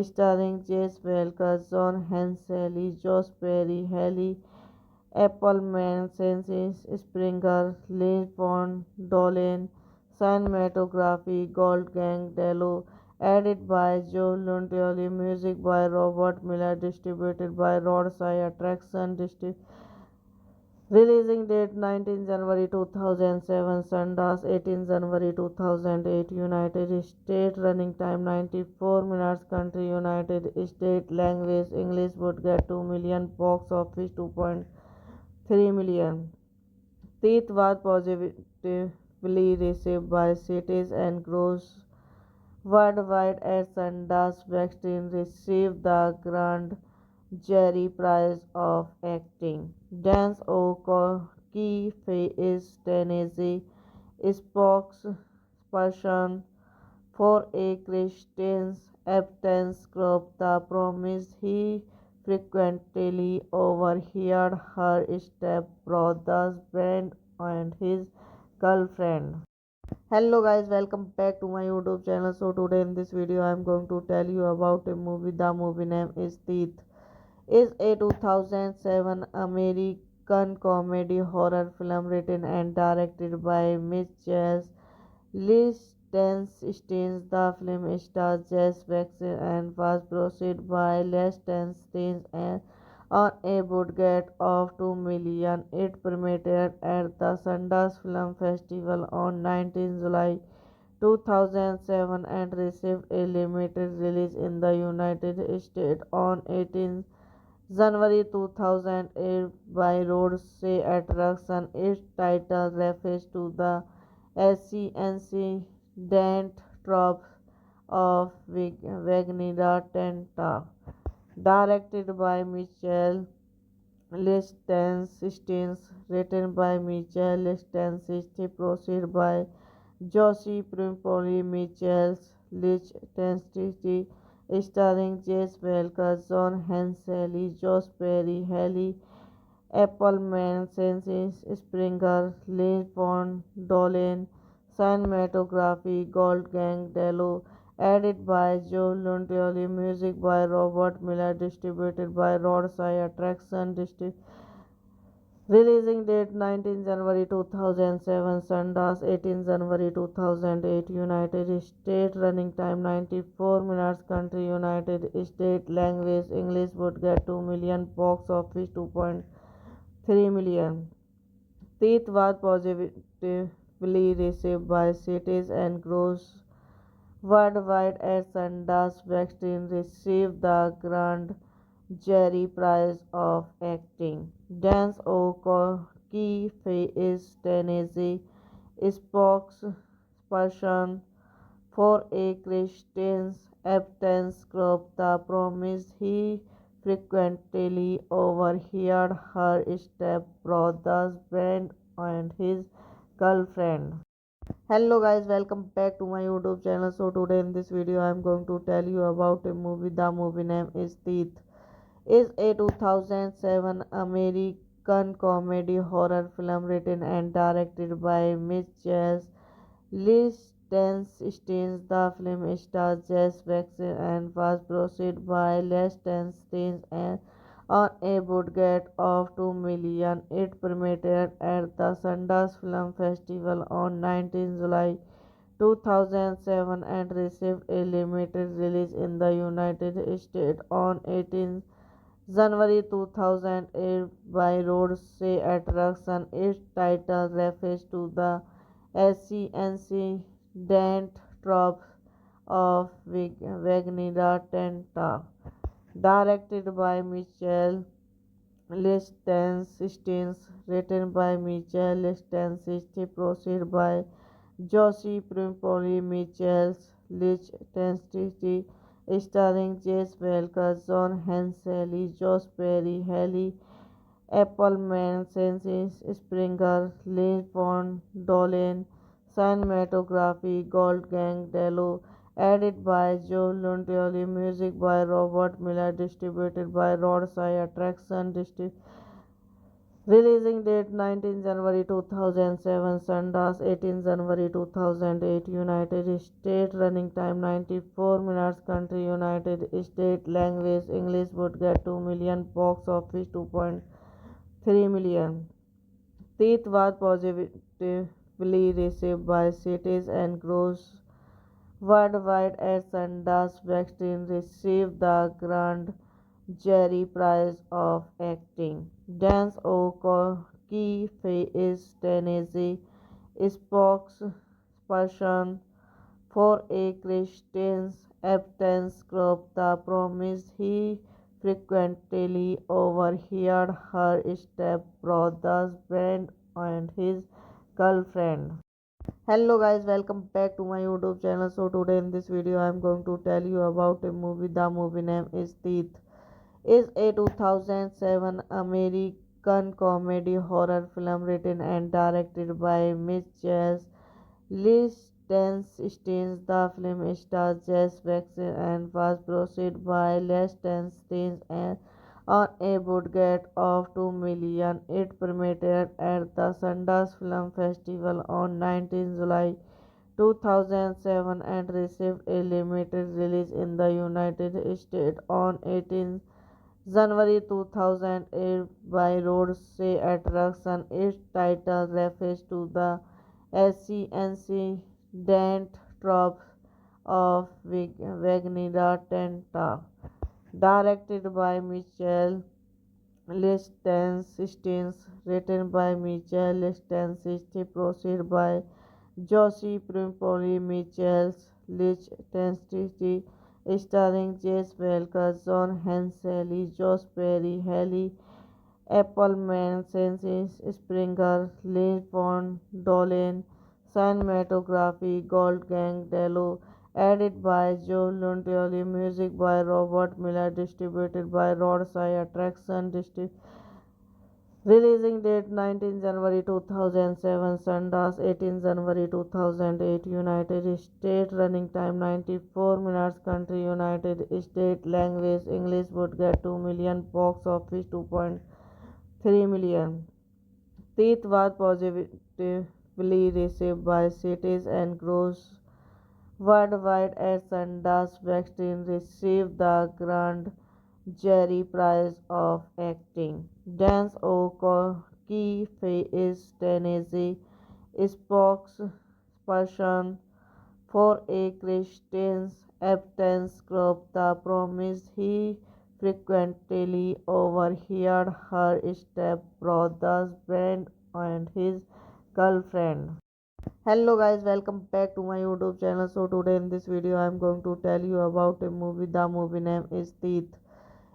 starring Jess Belker, John Hensley, Josh Perry, Haley Appleman, Cencis Springer, Lynch Bond, Dolan, cinematography, Gold Gang, Dello, edited by Joe Luntioli, music by Robert Miller, distributed by Roadside Attraction, releasing date 19 January 2007, Sundance 18 January 2008, United States, running time 94 minutes, country United States, language English, would get 2 million, box office 2.3 million. Teeth was positively received by critics and gross worldwide at Sundance. Weinstein received the Grand Jury Prize of Acting. Dance O'Keefe is Tennessee spokesperson for a Christian abstinence group. The promise he frequently overheard her stepbrother's friend and his girlfriend. Hello guys, welcome back to my YouTube channel. So today in this video I am going to tell you about a movie. The movie name is Teeth. Is a 2007 American comedy horror film written and directed by Mitchell Lichtenstein. The film stars Jess Baxter and was produced by Lichtenstein and on a budget of 2 million. It premiered at the Sundance Film Festival on 19 July 2007 and received a limited release in the United States on 18 January 2008 by Roadside Attraction. Its title refers to the ancient trope of Wagner Tenta. Directed by Michael Lichtenstein, written by Michael Lichtenstein, produced by Josie Primpoli, Michael Lichtenstein, starring Jess Belker, John Hensley, Josh Perry, Haley Appleman, Cencis Springer, Lynch Bond, Dolan, cinematography, Gold Gang, Dello, edited by Joe Luntioli, music by Robert Miller, distributed by Roadside Attraction, releasing date 19 January 2007, Sundance 18 January 2008, United States, running time 94 minutes, country United States, language English, would get 2 million, box office 2.3 million. Teeth was positively received by critics and gross worldwide at Sundance. Weinstein received the Grand Jury Prize of Acting. Dance O'Keefe is Tennessee spokesperson for a Christian abstinence group. The promise he frequently overheard her stepbrother's friend and his girlfriend. Hello guys, welcome back to my YouTube channel. So today in this video I am going to tell you about a movie. The movie name is Teeth. Is a 2007 American comedy horror film written and directed by Mitchell Lichtenstein. The film stars Jess Baxter and was produced by Lichtenstein and on a budget of 2 million. It premiered at the Sundance Film Festival on 19 July 2007 and received a limited release in the United States on 18 January 2008 by Roadside Attraction. Its title refers to the ancient trope of Wagner Tenta. Directed by Michael Lichtenstein, written by Michael Lichtenstein, produced by Josie Primpoli, Michael Lichtenstein, starring Jess Belker, John Hensley, Josh Perry, Haley Appleman, Cencis Springer, Lynch Bond, Dolan, cinematography, Gold Gang, Dello, edited by Joe Luntioli, music by Robert Miller, distributed by Roadside Attraction, Releasing date 19 January 2007, Sundance 18 January 2008, United States, running time 94 minutes, country United States, language English, would get 2 million, box office 2.3 million. Teeth was positively received by critics and gross worldwide at Sundance. Weinstein received the Grand Jury Prize of Acting. Dance O'Keefe is Tennessee spokesperson for a Christian abstinence group. The promise he frequently overheard her stepbrother's friend and his girlfriend. Hello guys, welcome back to my YouTube channel. So today in this video I am going to tell you about a movie. The movie name is Teeth. Is a 2007 American comedy horror film written and directed by Mitchell Lichtenstein. The film stars Jess Baxter and was produced by Lichtenstein and on a budget of 2 million. It premiered at the Sundance Film Festival on 19 July 2007 and received a limited release in the United States on 18 January 2008 by Roadshow Attraction. Its title refers to the ancient tropes of Wagner Tenta. Directed by Michael Lichtenstein, written by Michael Lichtenstein, produced by Josie Primpoli, Michael Lichtenstein, starring Jess Welker, John Hensley, Josh Perry, Haley Appleman, Cencis Springer, Lee Von Dolen, cinematography, Goldgang Dello, edited by Joe Luntioli, music by Robert Miller, distributed by Roadshow Attraction, releasing date 19 January 2007, Sundance 18 January 2008, United States, running time 94 minutes, country United States, language English, would get 2 million, box office 2.3 million. Teeth was positively received by critics and gross worldwide at Sundance. Weinstein received the Grand Jury Prize of Acting. Dance O'Keefe is Tennessee spokesperson for a Christian abstinence group. The promise he frequently overheard her stepbrother's friend and his girlfriend. Hello guys, welcome back to my YouTube channel. So today in this video I am going to tell you about a movie. The movie name is Teeth.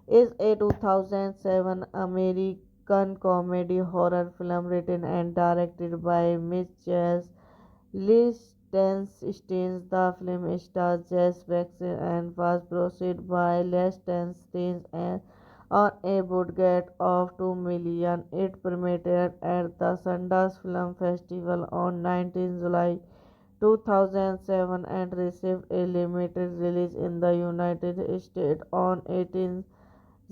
Is a 2007 American comedy horror film written and directed by Mitchell Lichtenstein. The film stars Jess Baxter and was produced by Lichtenstein and on a budget of 2 million. It premiered at the Sundance Film Festival on 19 July 2007 and received a limited release in the United States on 18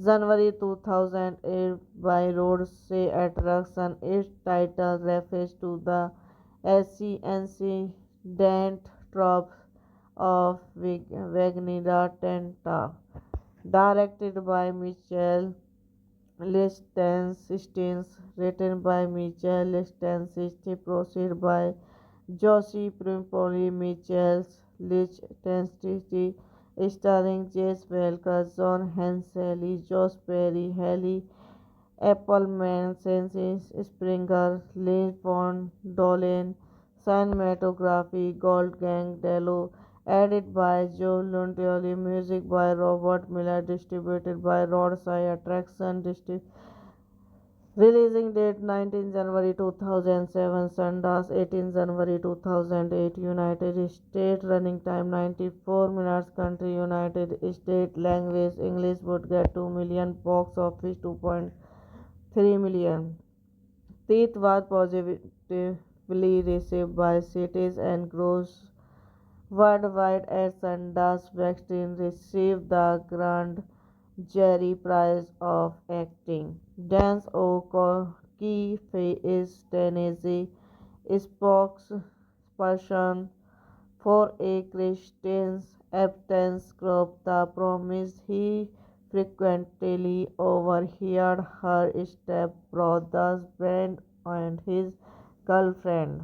January 2008 by Roadshow Attraction. Its title refers to the ancient tropes of Wagner Tenta. Directed by Michael Lichtenstein, written by Michael Lichtenstein, produced by Josie Primpoli, Michael Lichtenstein, starring Jess Welker, John Hensley, Josh Perry, Haley Appleman, Cencis Springer, Lee Von Dolen, cinematography, Goldgang Dello, edited by Joe Luntioli, music by Robert Miller, distributed by Roadshow Attraction, releasing date 19 January 2007, Sundance 18 January 2008, United States, running time 94 minutes, country United States, language English, would get 2 million, box office 2.3 million. Teeth was positively received by critics and gross worldwide at Sundance. Weinstein received the Grand Jury Prize of Acting. Dance O'Keefe key is Tennessee spokesperson for a Christian abstinence group. The promise he frequently overheard her stepbrother's friend and his girlfriend.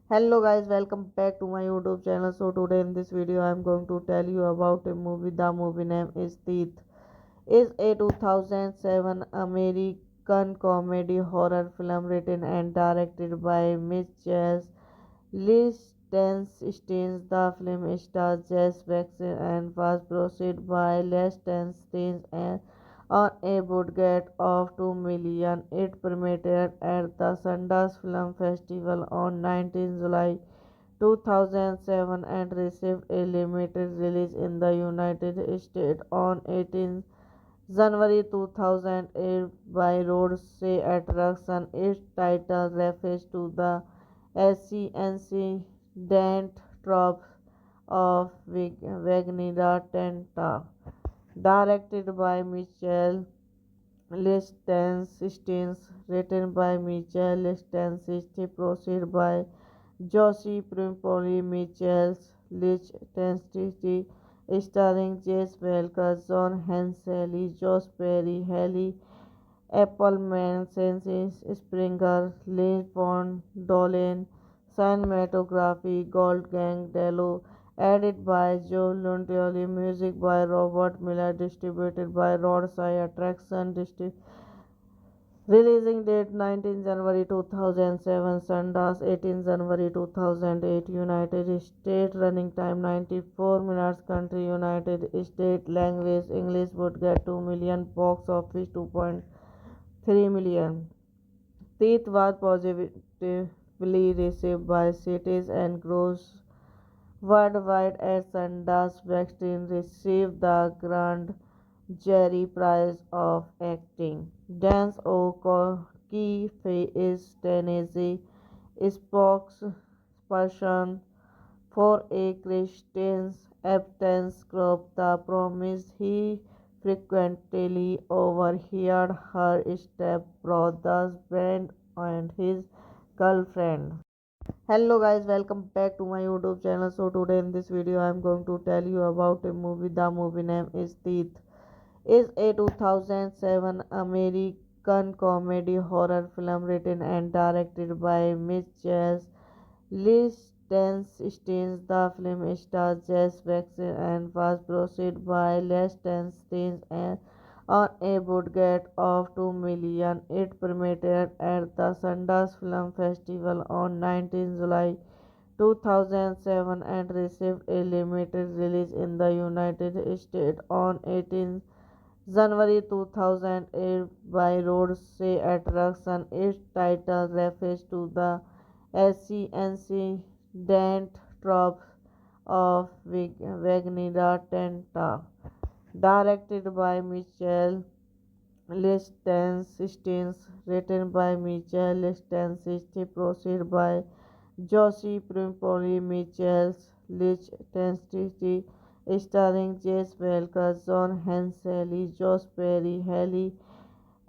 Hello guys, welcome back to my YouTube channel. So today in this video I am going to tell you about a movie. The movie name is Teeth. Is a 2007 American comedy horror film written and directed by Mitchell Lichtenstein. The film stars Jess Jackson and was produced by Lichtenstein and on a budget of 2 million. It premiered at the Sundance Film Festival on 19 July 2007 and received a limited release in the United States on 18 January 2008 by Roadshow Attraction. Its title refers to the ancient trope of Wagner Tenta, directed by Michael Lichtenstein, written by Michael Lichtenstein, produced by Josie Primpoli. Michael Lichtenstein, starring Jess Welker, John Hensley, Josh Perry, Haley Appleman, Cencis Springer, Lee Von Dolen, cinematography, Gold Gang Dello, edited by Joe Luntioli, music by Robert Miller, distributed by Roadshow Attraction, releasing date 19 January 2007, Sundance 18 January 2008, United States, running time 94 minutes, country United States, language English, budget 2 million, box office 2.3 million. Teeth was positively received by critics and gross worldwide at Sundance. Weinstein received the Grand Jury Prize of Acting. Dance O'Keefe is Tennessee spokesperson for a Christian abstinence group. The promise he frequently overheard her stepbrother's friend and his girlfriend. Hello guys, welcome back to my YouTube channel. So today in this video I am going to tell you about a movie. The movie name is Teeth. Is a 2007 American comedy horror film written and directed by Mitchell Lichtenstein. The film stars Jess Jackson and was produced by Lichtenstein and on a budget of 2 million. It premiered at the Sundance Film Festival on 19 July 2007 and received a limited release in the United States on 18 January 2008 by Roadshow Attraction. Its title refers to the ancient trope of Wagner Tenta, directed by Michael Lichtenstein, written by Michael Lichtenstein, produced by Josie Primpoli. Michael Lichtenstein, starring Jess Welker, John Hensley, Josh Perry, Haley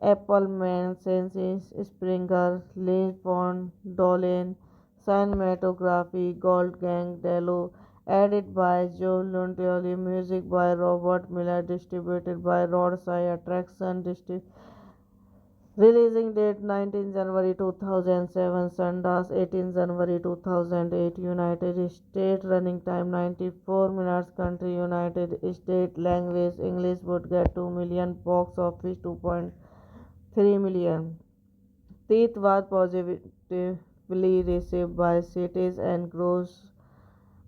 Appleman, Cencis Springer, Lee Von Dolen, cinematography, Gold Gang Dello, edited by Joe Luntioli, music by Robert Miller, distributed by Roadshow Attraction, releasing date 19 January 2007, Sundance 18 January 2008, United States, running time 94 minutes, country United States, language English, budget 2 million, box office 2.3 million. Teeth was positively received by critics and gross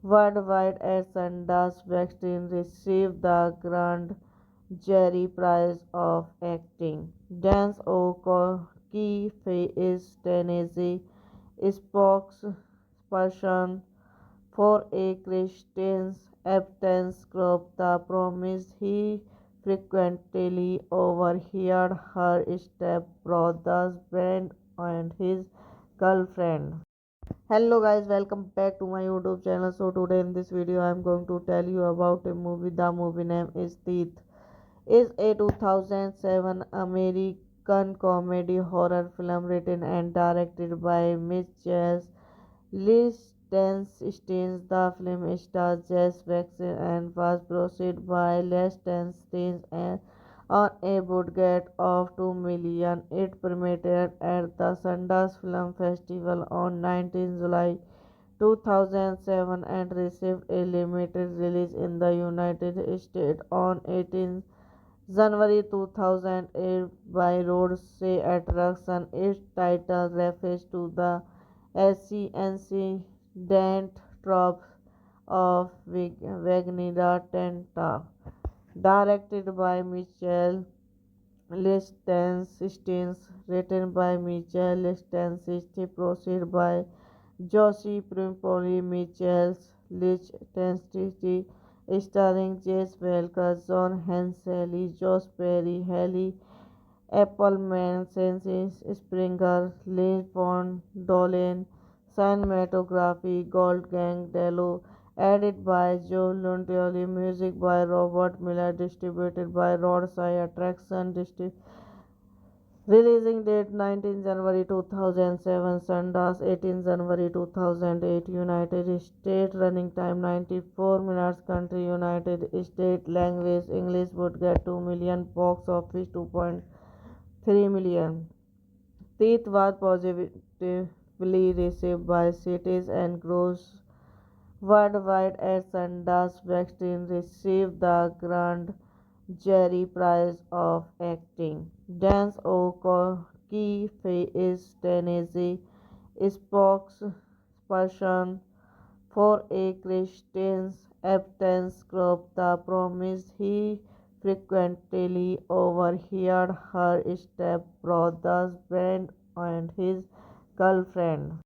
worldwide at Sundance. Weinstein received the Grand Jury Prize of Acting. Dance O'Keefe is Tennessee spokesperson for a Christian abstinence group. The promise he frequently overheard her stepbrother's friend and his girlfriend. Hello guys, welcome back to my YouTube channel. So today in this video I am going to tell you about a movie. The movie name is Teeth. Is a 2007 American comedy horror film written and directed by Mitchell Lichtenstein. The film stars Jess Wexler and was produced by Lichtenstein and on a budget of 2 million. It premiered at the Sundance Film Festival on 19 July 2007 and received a limited release in the United States on 18 January 2008 by Roadshow Attraction. Its title refers to the ancient tropes of Wagner Tenta. Directed by Michael Lichtenstein, written by Michael Lichtenstein, produced by Josie Primpoli, Michael Lichtenstein, starring Jess Welker, John Hensley, Josh Perry, Haley Appleman, Census Springer, Lynn Von Dolen, cinematography, Gold Gang Dello, edited by Joe Lontioli, music by Robert Miller, distributed by Roadside Attraction, releasing date 19 January 2007, Sundance 18 January 2008, United States, running time 94 minutes, country United States, language English, would get 2 million, box office 2.3 million. Teeth was positively received by critics and gross worldwide at Sundance. Weinstein received the Grand Jury Prize of Acting. Dance O'Keefe is Tennessee spokesperson for a Christian abstinence group. The promise he frequently overheard her stepbrother's friend and his girlfriend.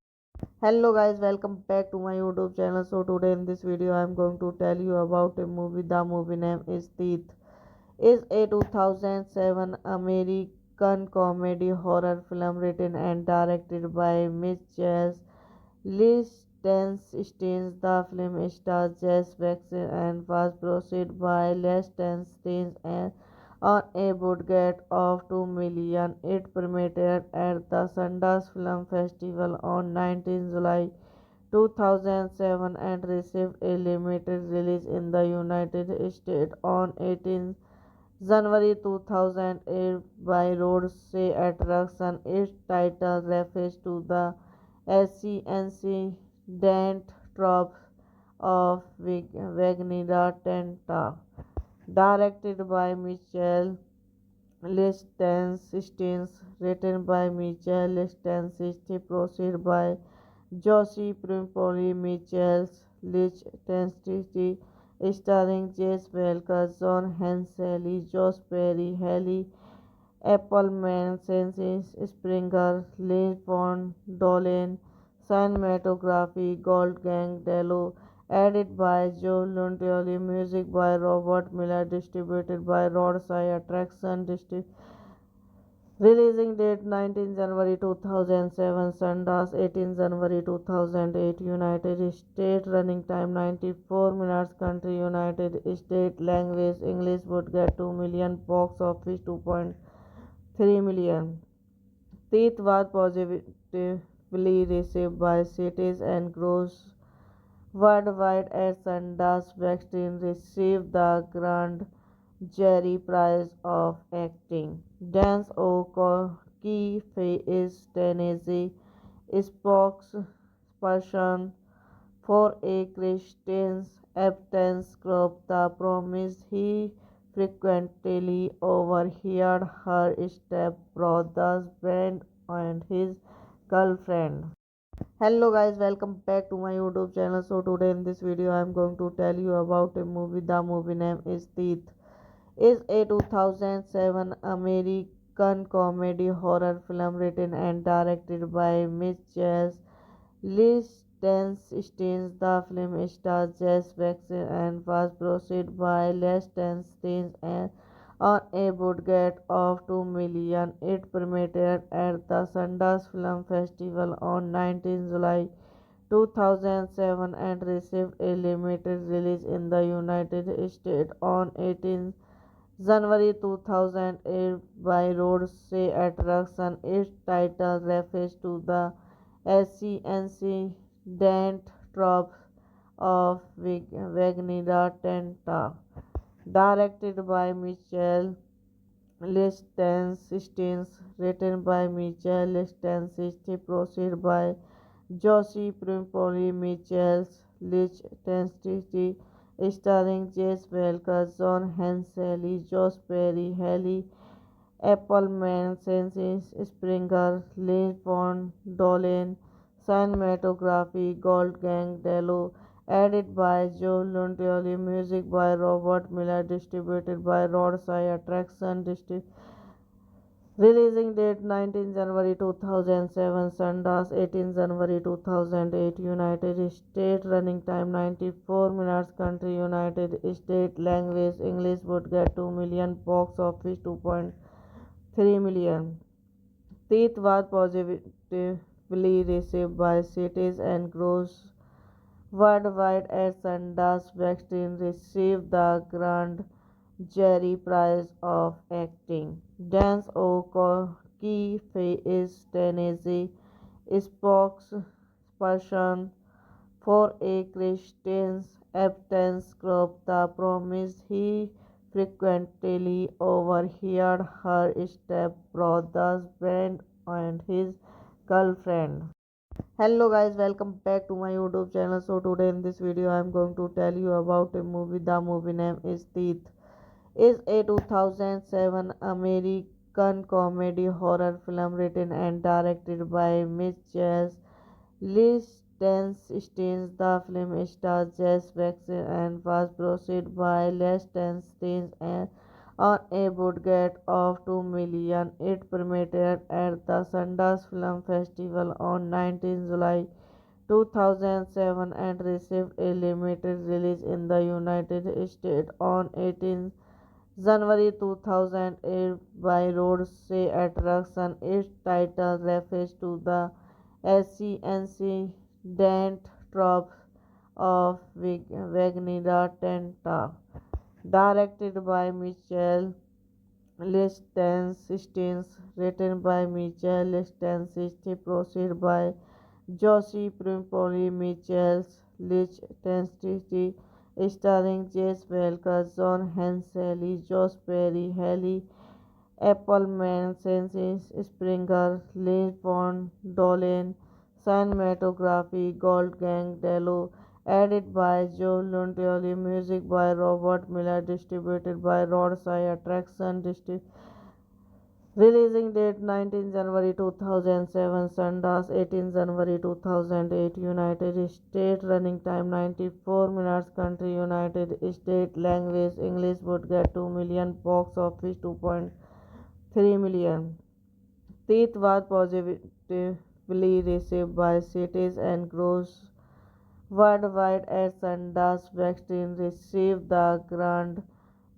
Hello guys, welcome back to my YouTube channel. So today in this video I am going to tell you about a movie. The movie name is Teeth. Is a 2007 American comedy horror film written and directed by Mitchell Lichtenstein. The film stars Jess Wexler and was produced by Lichtenstein and on a budget of 2 million. It premiered at the Sundance Film Festival on 19 July 2007 and received a limited release in the United States on 18 January 2008 by Roadshow Attraction. Its title refers to the ancient tropes of Wagner Tenta. Directed by Michael Lichtenstein, written by Michael Lichtenstein, produced by Josie Primpoli, Michael Lichtenstein, starring Jess Welker, John Hensley, Josh Perry, Haley Appleman, Census Springer, Lynn Von Dolen, cinematography, Gold Gang Dello, edited by Joe Lontioli, music by Robert Miller, distributed by Roadside Attraction, releasing date 19 January 2007, Sundance 18 January 2008, United States, running time 94 minutes, country United States, language English, would get 2 million, box office 2.3 million. Teeth was positively received by critics and gross worldwide at Sundance. Weinstein received the Grand Jury Prize of Acting. Dance O'Keefe is Tennessee spokesperson for a Christian abstinence group. The promise he frequently overheard her stepbrother's friend and his girlfriend. Hello guys, welcome back to my YouTube channel. So today in this video I am going to tell you about a movie. The movie name is Teeth. Is a 2007 American comedy horror film written and directed by Mitchell Lichtenstein. The film stars Jess Wexler and was produced by Lichtenstein and on a budget of 2 million. It premiered at the Sundance Film Festival on 19 July 2007 and received a limited release in the United States on 18 January 2008 by Roadsay Attraction. Its title refers to the ancient tropes of Wagner Tenta. Directed by Michel Lichtenstein, written by Michel Lichtenstein, proceeded by Josie Primpoli, Michel Lichtenstein, starring Jess Welker, John Hensley, Josh Perry, Haley Appleman, Census Springer, Lee Von Dolen, cinematography, Gold Gang Dello, edited by Joe Luntioli, music by Robert Miller, distributed by Roadside Attraction, releasing date 19 January 2007, Sundance 18 January 2008, United States, running time 94 minutes, country United States, language English, would get 2 million, box office 2.3 million. Teeth was positively received by critics and gross worldwide at Sundance. Weinstein received the Grand Jury Prize of Acting. Dance O'Keefe is Tennessee spokesperson for a Christian abstinence group. The promise he frequently overheard her stepbrother's friend and his girlfriend. Hello guys, welcome back to my YouTube channel. So today in this video I am going to tell you about a movie. The movie name is Teeth. Is a 2007 American comedy horror film written and directed by Mitchell Lichtenstein. The film stars Jess Baxter and was produced by Lichtenstein and on a budget of 2 million. It premiered at the Sundance Film Festival on 19 July 2007 and received a limited release in the United States on 18 January 2008 by Roadsay Attraction. Its title refers to the ancient tropes of Wagner Tenta. Directed by Michel Lichtenstein, written by Michel Lichtenstein, proceeded by Josie Primpoli, Michel Lichtenstein, starring Jess Welker, John Hensley, Josh Perry, Haley Appleman, Census Springer, Lee Von Dolen, cinematography, Gold Gang Dello, edited by Joe Luntioli, music by Robert Miller, distributed by Roadside Attraction, releasing date 19 January 2007, Sundance 18 January 2008, United States, running time 94 minutes, country United States, language English, would get 2 million, box office 2.3 million. Teeth was positively received by critics and gross worldwide at Sundance. Weinstein received the Grand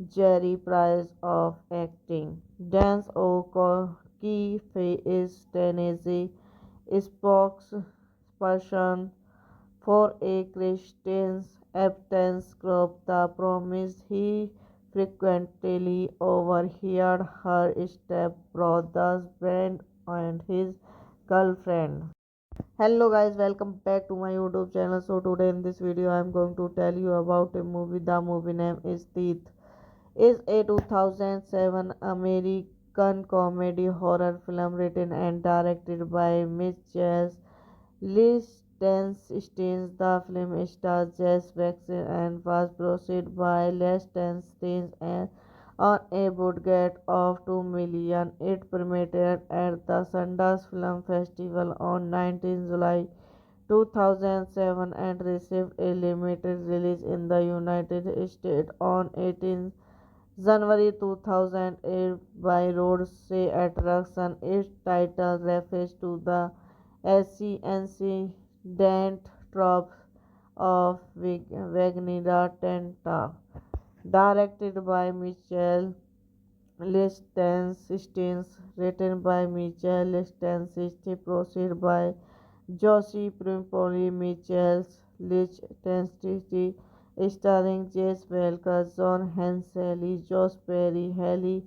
Jury Prize of Acting. Dance O'Keefe is Tennessee spokesperson for a Christian abstinence group. The promise he frequently overheard her stepbrother's friend and his girlfriend. Hello guys, welcome back to my YouTube channel. So today in this video I am going to tell you about a movie. The movie name is Teeth. Is a 2007 American comedy horror film written and directed by Mitchell Lichtenstein. The film stars Jess Baxter and was produced by Lichtenstein and on a budget of 2 million. It premiered at the Sundance Film Festival on 19 July 2007 and received a limited release in the United States on 18 January 2008 by Roadsay Attraction. Its title refers to the ancient tropes of Wagner Tenta. Directed by Michel Lichtenstein, written by Michel Lichtenstein, proceeded by Josie Primpoli, Michel Lichtenstein, starring Jess Belker, John Hensley, Josh Perry, Haley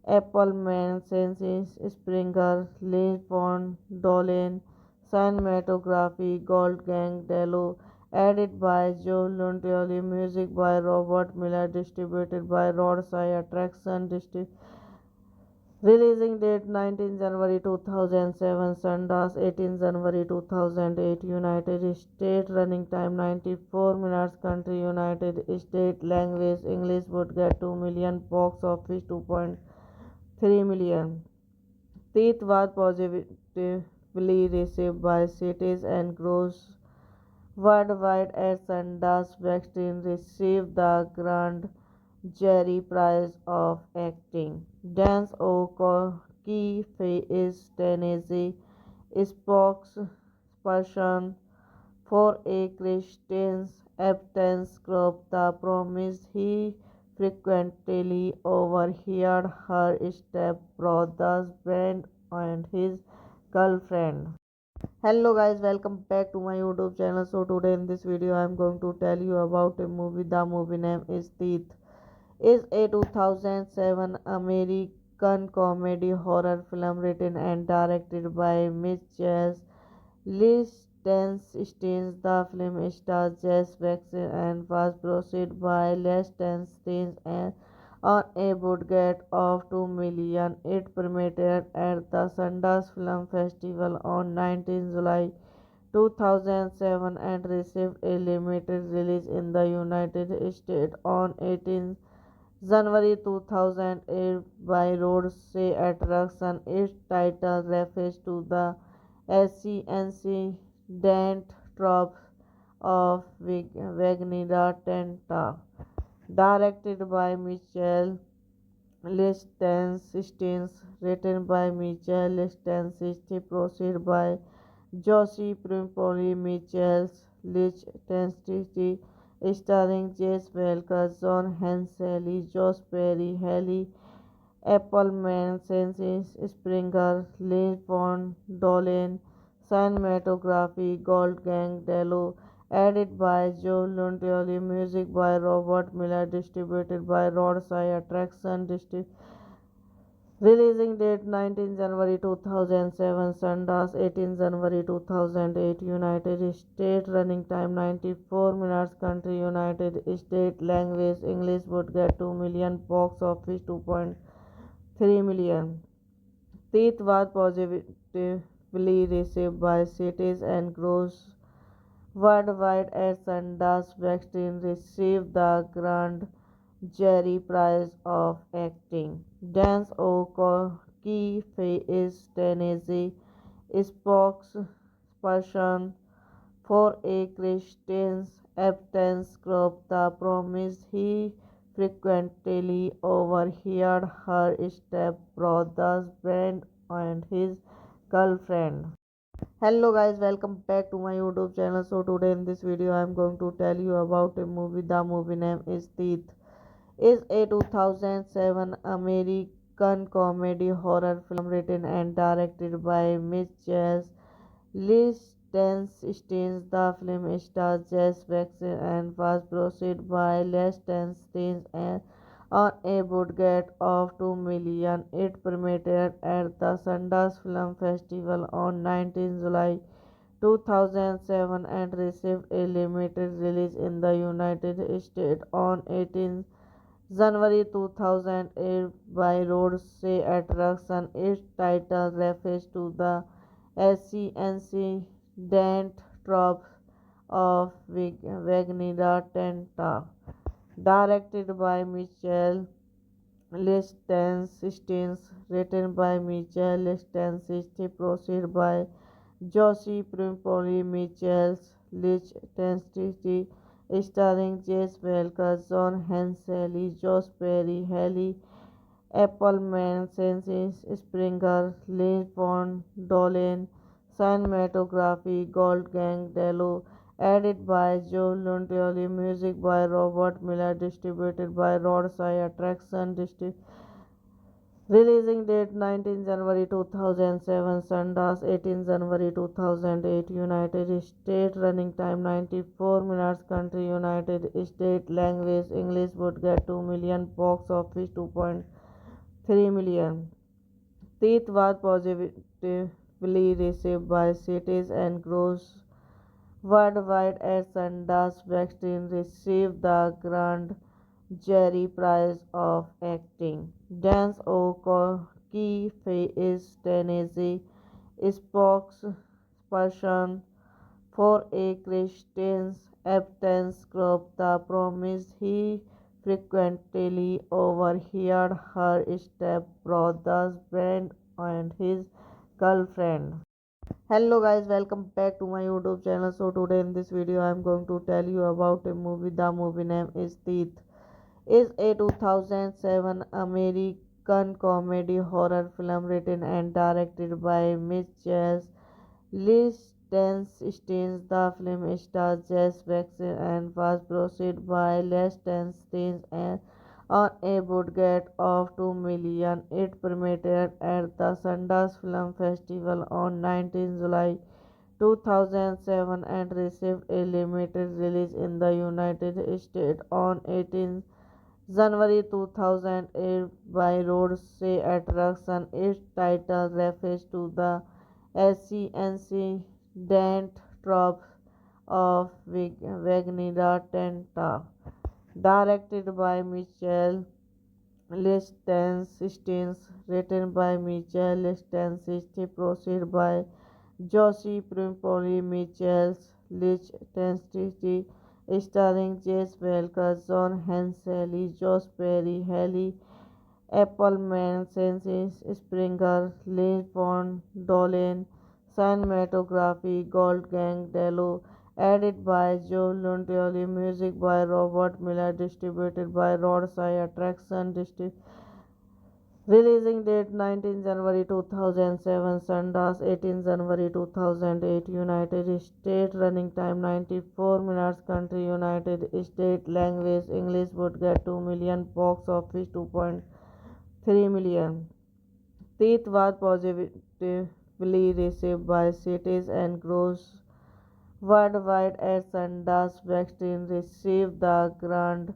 Appleman, Cencis Springer, Lee Von Dolen, cinematography Gold Gang Dello, edited by Joe Luntioli, music by Robert Miller, distributed by Roadside Attraction Releasing date 19 January 2007, Sundance 18 January 2008, United States. Running time 94 minutes. Country United States. Language English. Would get 2 million. Box office 2.3 million. Teeth was positively received by critics and gross worldwide at Sundance. Weinstein received the Grand Jury Prize of Acting. Dance O'Keefe is Tennessee spokesperson for a Christian abstinence group. The promise he frequently overheard her stepbrother's friend and his girlfriend. Hello guys, welcome back to my YouTube channel. So today in this video I am going to tell you about a movie. The movie name is Teeth. Is a 2007 American comedy horror film written and directed by Mitchell Lichtenstein. The film stars Jess Baxter and was produced by Lichtenstein and on a budget of 2 million. It premiered at the Sundance Film Festival on 19 July 2007 and received a limited release in the United States on 18 January 2008 by Roadside Attraction. Its title refers to the ancient trope of Wagner Tenta. Directed by Michael Lichtenstein, written by Michael Lichtenstein, produced by Josie Primpoli, Michael Lichtenstein, starring Jess Belker, John Hensley, Josh Perry, Haley Appleman, Cencis Springer, Lee Von Dolen, cinematography Gold Gang Dello, edited by Joe Luntioli, music by Robert Miller, distributed by Roadside Attraction Releasing date 19 January 2007, Sundance 18 January 2008, United States. Running time 94 minutes. Country United States. Language English. Would get 2 million. Box office 2.3 million. Teeth was positively received by critics and gross worldwide at Sundance. Weinstein received the Grand Jury Prize of Acting. Dance O'Keefe is Tennessee spokesperson for a Christian abstinence group. The promise he frequently overheard her stepbrother's friend and his girlfriend. Hello guys, welcome back to my YouTube channel. So today in this video I am going to tell you about a movie. The movie name is Teeth. Is a 2007 American comedy horror film written and directed by Mitchell Lichtenstein. The film stars Jess Baxter and was produced by Lichtenstein and on a budget of 2 million. It premiered at the Sundance Film Festival on 19 July 2007 and received a limited release in the United States on 18 January 2008 by Roadside Attraction. Its title refers to the ancient trope of Wagner Tenta. Directed by Michael Lichtenstein, written by Michael Lichtenstein, produced by Josie Primpoli, Michael Lichtenstein, starring Jess Belker, John Hensley, Josh Perry, Haley Appleman, Cencis Springer, Lee Von Dolen, cinematography Gold Gang Dello, edited by Joe Luntioli, music by Robert Miller, distributed by Roadside Attraction Releasing date 19 January 2007, Sundance 18 January 2008, United States, running time 94 minutes, country United States, language English, would get 2 million, box office 2.3 million. Teeth was positively received by critics and gross worldwide at Sundance. Weinstein received the Grand Jury Prize of Acting. Dance O'Keefe is Tennessee spokesperson for a Christian abstinence group. The promise he frequently overheard her stepbrother's friend and his girlfriend. Hello guys, welcome back to my YouTube channel. So today in this video I am going to tell you about a movie. The movie name is Teeth. Is a 2007 American comedy horror film written and directed by Mitchell Lichtenstein. The film stars Jess Baxter and was produced by Lichtenstein and on a budget of 2 million. It premiered at the Sundance Film Festival on 19 July 2007 and received a limited release in the United States on 18 January 2008 by Roadshow Attraction. Its title refers to the ancient tropes of Wagner Tenta. Directed by Michael Lichtenstein, written by Michael Lichtenstein, produced by Josie Primpoli, Michael Lichtenstein, starring Jess Belker, John Hensley, Josh Perry, Haley Appleman, Census Springer, Lynn von Dolen, cinematography, Gold Gang Dello, edited by Joe Luntioli, music by Robert Miller, distributed by Roadside Attraction, releasing date 19 January 2007, Sundance 18 January 2008, United States, running time 94 minutes, country United States, language English, would get 2 million, box office 2.3 million. Teeth was positively received by critics and gross worldwide at Sundance. Weinstein received the Grand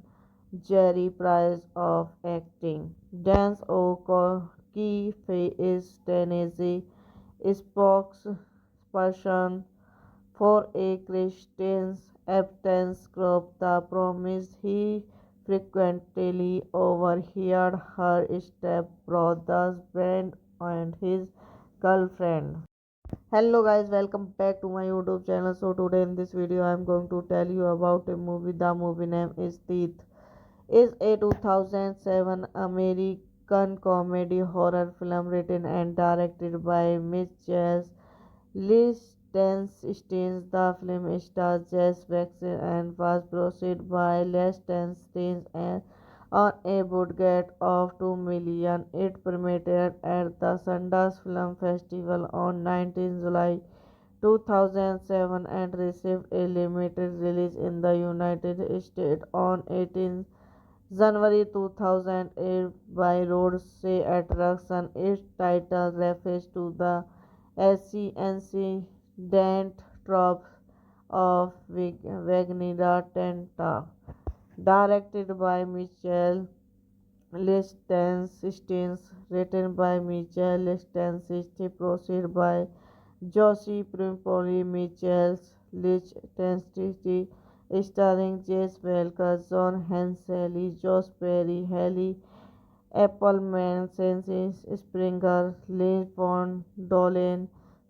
Jury Prize of Acting. Dance O'Keefe is Tennessee spokesperson for a Christian abstinence group. The promise he frequently overheard her stepbrother's friend and his girlfriend. Hello guys, welcome back to my YouTube channel. So today in this video I am going to tell you about a movie. The movie name is Teeth. Is a 2007 American comedy horror film written and directed by Mitchell Lichtenstein. The film stars Jess Baxter and was produced by Lichtenstein and on a budget of 2 million. It premiered at the Sundance Film Festival on 19 July 2007 and received a limited release in the United States on 18 January 2008 by Roadshow Attraction. Its title refers to the ancient tropes of Wagner Tenta. Directed by Michael Lichtenstein, written by Michael Lichtenstein, produced by Josie Primpoli, Michael Lichtenstein, starring Jess Belker, John Hensley, Josh Perry, Haley Appleman, Census Springer, Lynn von Dolen,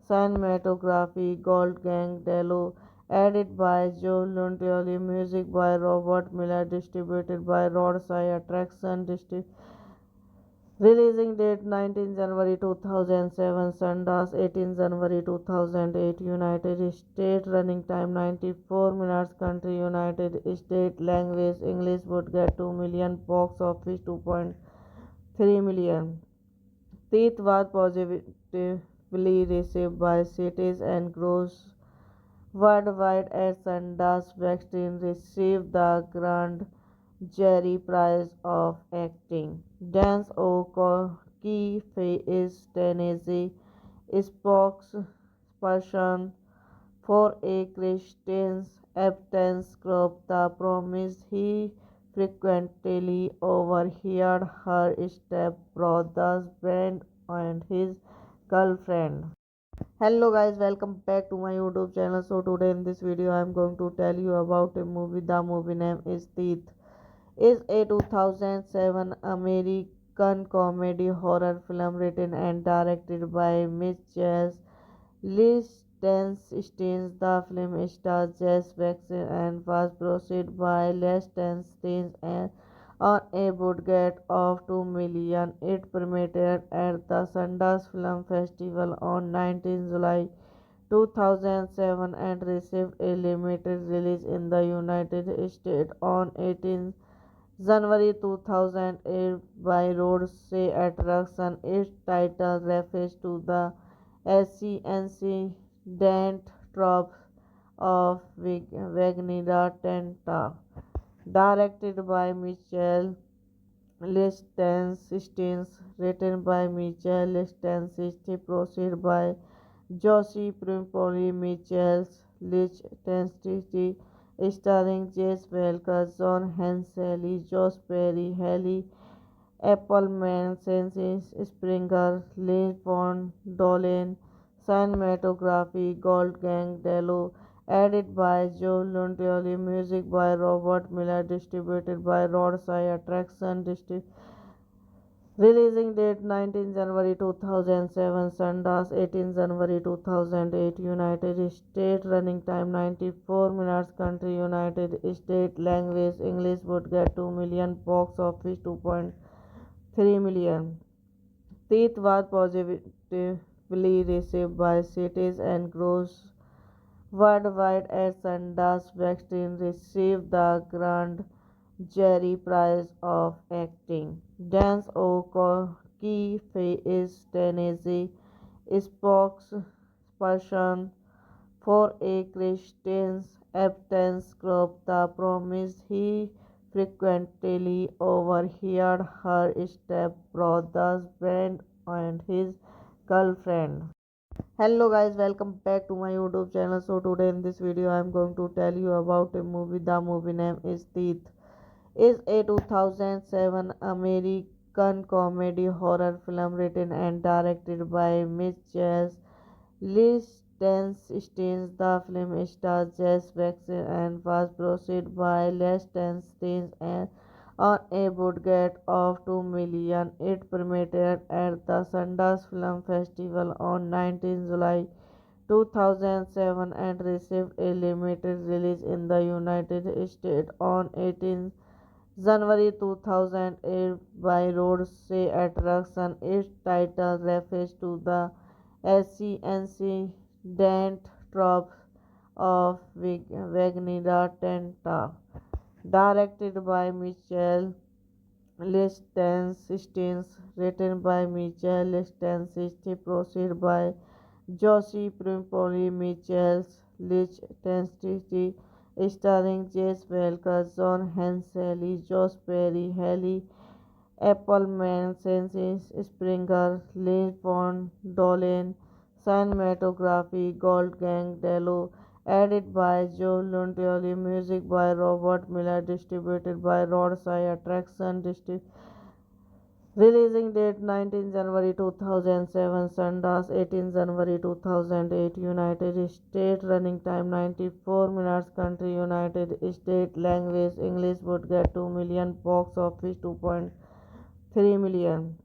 cinematography, Gold Gang Dello, edited by Joe Luntioli, music by Robert Miller, distributed by Roadside Attraction, releasing date 19 January 2007, Sundance 18 January 2008, United States, running time 94 minutes, country United States, language English, would get 2 million, box office 2.3 million. Teeth was positively received by critics and gross worldwide at Sundance. Weinstein received the Grand Jury Prize of Acting. Dance O'Keefe key is Tennessee spokesperson for a Christian abstinence group. The promise he frequently overheard her stepbrother's friend and his girlfriend. Hello guys, welcome back to my YouTube channel. So today in this video I am going to tell you about a movie. The movie name is Teeth. Is a 2007 American comedy horror film written and directed by Mitchell Lichtenstein. The film stars Jess Baxter and was produced by Lichtenstein and on a budget of 2 million. It premiered at the Sundance Film Festival on 19 July 2007 and received a limited release in the United States on 18 January 2008 by Roadshow Attraction. Its title refers to the ancient trope of Wagner Tenta, directed by Michael Lichtenstein, written by Michael Lichtenstein, produced by Josie Primpoli. Michael Lichtenstein, starring Jess Welker, John Hensley, Josh Perry, Haley Appleman, Cencis Springer, Lee Von Dolen, cinematography, Wolfgang Dello, edited by Joe Luntioli, music by Robert Miller, distributed by Roadshow Attraction, releasing date 19 January 2007, Sundance 18 January 2008, United States, running time 94 minutes, country United States, language English, budget 2 million, box office 2.3 million. Teeth was positively received by critics and gross worldwide at Sundance. Baxter received the Grand Jury Prize of Acting. Dance O'Keefe is Tennessee spokesperson for a Christian abstinence group. The promise he frequently overheard her stepbrother's friend and his girlfriend. Hello guys, welcome back to my YouTube channel. So today in this video I am going to tell you about a movie. The movie name is Teeth. Is a 2007 American comedy horror film written and directed by Mitchell Lichtenstein. The film stars Jess Baxter and was produced by Lichtenstein and on a budget of 2 million. It premiered at the Sundance Film Festival on 19 July 2007 and received a limited release in the United States on 18 January 2008 by Roadshow Attraction. Its title refers to the ancient trope of Wagner Tenta, directed by Michael Lichtenstein, written by Michael Lichtenstein, produced by Josie Primpoli. Michael Lichtenstein, starring Jess Welker, John Hensley, Josh Perry, Haley Appleman, Cencis Springer, Lee Von Dolen, cinematography, Wolfgang Dello, edited by Joe Luntioli, music by Robert Miller, distributed by Roadshow Attraction, releasing date 19 January 2007, Sundance 18 January 2008, United States, running time 94 minutes, country United States, language English, budget 2 million, box office 2.3 million.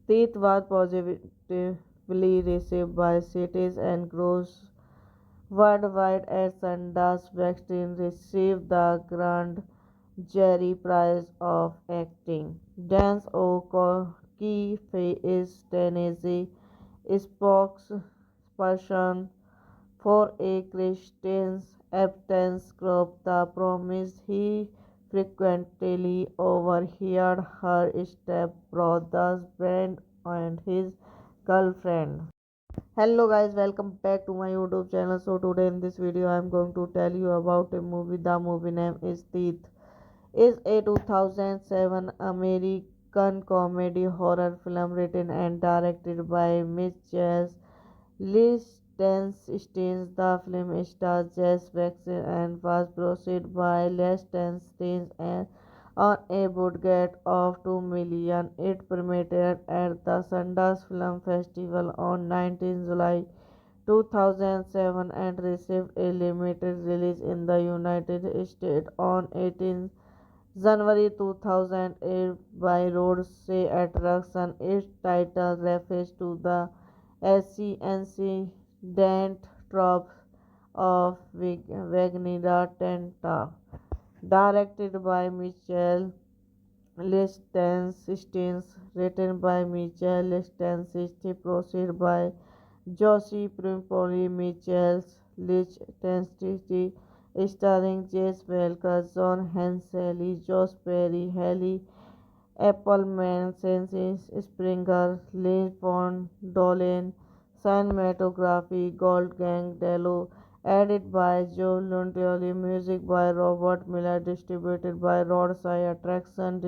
Teeth was positively received by critics and gross worldwide at Sundance. Baxter received the Grand Jury Prize of Acting. Dance O'Keefe is Tennessee spokesperson for a Christian abstinence group. The promise he frequently overheard her stepbrother's friend and his girlfriend. Hello guys, welcome back to my YouTube channel. So today in this video I am going to tell you about a movie. The movie name is Teeth. Is a 2007 American comedy horror film written and directed by Mitchell Lichtenstein. The film stars Jess Wexler and was produced by Lichtenstein and on a budget of 2 million. It premiered at the Sundance Film Festival on 19 July 2007 and received a limited release in the United States on 18 January 2008 by Roadshow Attraction. Its title refers to the ancient trope of Wagner Tenta. Directed by Michael Lichtenstein, written by Michael Lichtenstein, produced by Josie Primpoli, Michael Lichtenstein, starring Jess Welker, John Hensley, Josh Perry, Haley Appleman, Cencis Springer, Lynn Pond, Dolan, cinematography, Gold Gang Dello, edited by Joe Lontioli, music by Robert Miller, distributed by Roadside Attraction,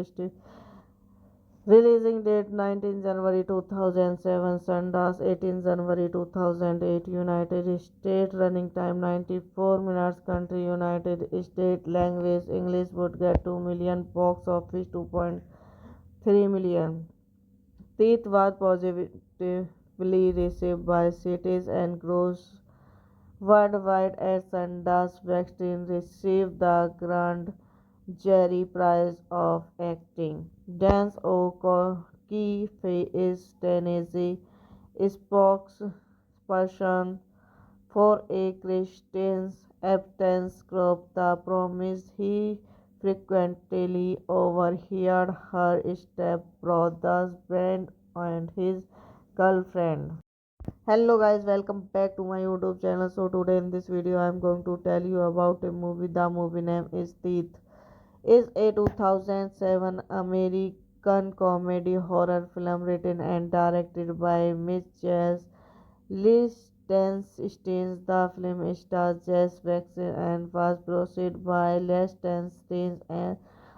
releasing date 19 January 2007, Sundance 18 January 2008, United States, running time 94 minutes, country United States, language English, would get 2 million, box office 2.3 million. Teeth was positively received by critics and gross worldwide at Sundance. Weinstein received the Grand Jury Prize of Acting. Dance O'Keefe is Tennessee spokesperson for a Christian abstinence group. The promise he frequently overheard her stepbrother's friend and his girlfriend. Hello guys, welcome back to my YouTube channel. So today in this video I am going to tell you about a movie. The movie name is Teeth. Is a 2007 American comedy horror film written and directed by Mitchell Lichtenstein. The film stars Jess Wexler and was produced by Lichtenstein and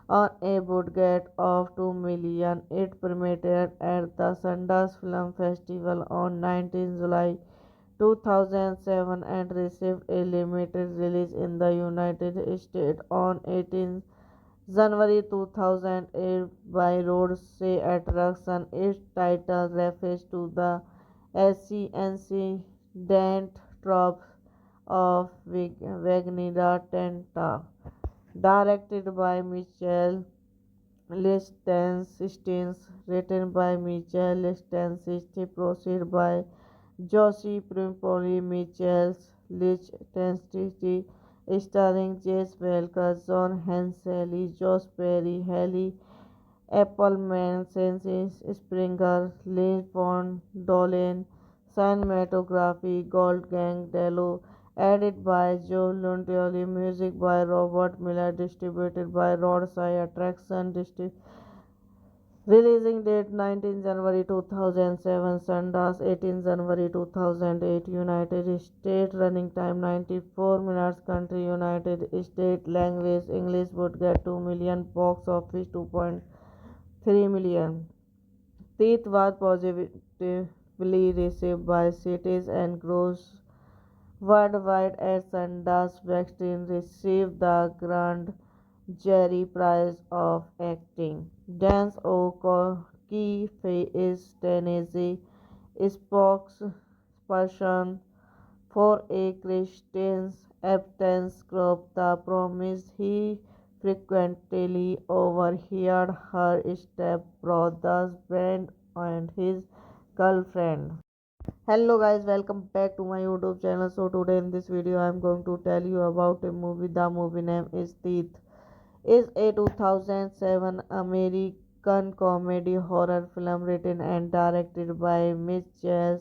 on a budget of 2 million. It premiered at the Sundance Film Festival on 19 July 2007 and received a limited release in the United States on 18 January 2008 by Roadshow Attraction. Its title refers to the ancient trope of Wagner Tenta. Directed by Michael Lichtenstein, written by Michael Lichtenstein, produced by Josie Primpoli, Michael Lichtenstein, starring Jess Welker, John Hensley, Josh Perry, Haley Appleman, Cencis Springer, Lynn Pond, Dolan, cinematography, Gold Gang Dello, edited by Joe Lontioli, music by Robert Miller, distributed by Roadside Attraction, releasing date 19 January 2007, Sundance 18 January 2008, United States, running time 94 minutes, country United States, language English, would get 2 million, box office 2.3 million. Teeth was positively received by critics and gross worldwide at Sundance. Weinstein received the Grand Jury Prize of Acting. Dance O'Keefe is Tennessee spokesperson for a Christian abstinence group. The promise he frequently overheard her stepbrother's friend and his girlfriend. Hello guys, welcome back to my YouTube channel. So today in this video I am going to tell you about a movie. The movie name is Teeth. Is a 2007 American comedy horror film written and directed by Mitchell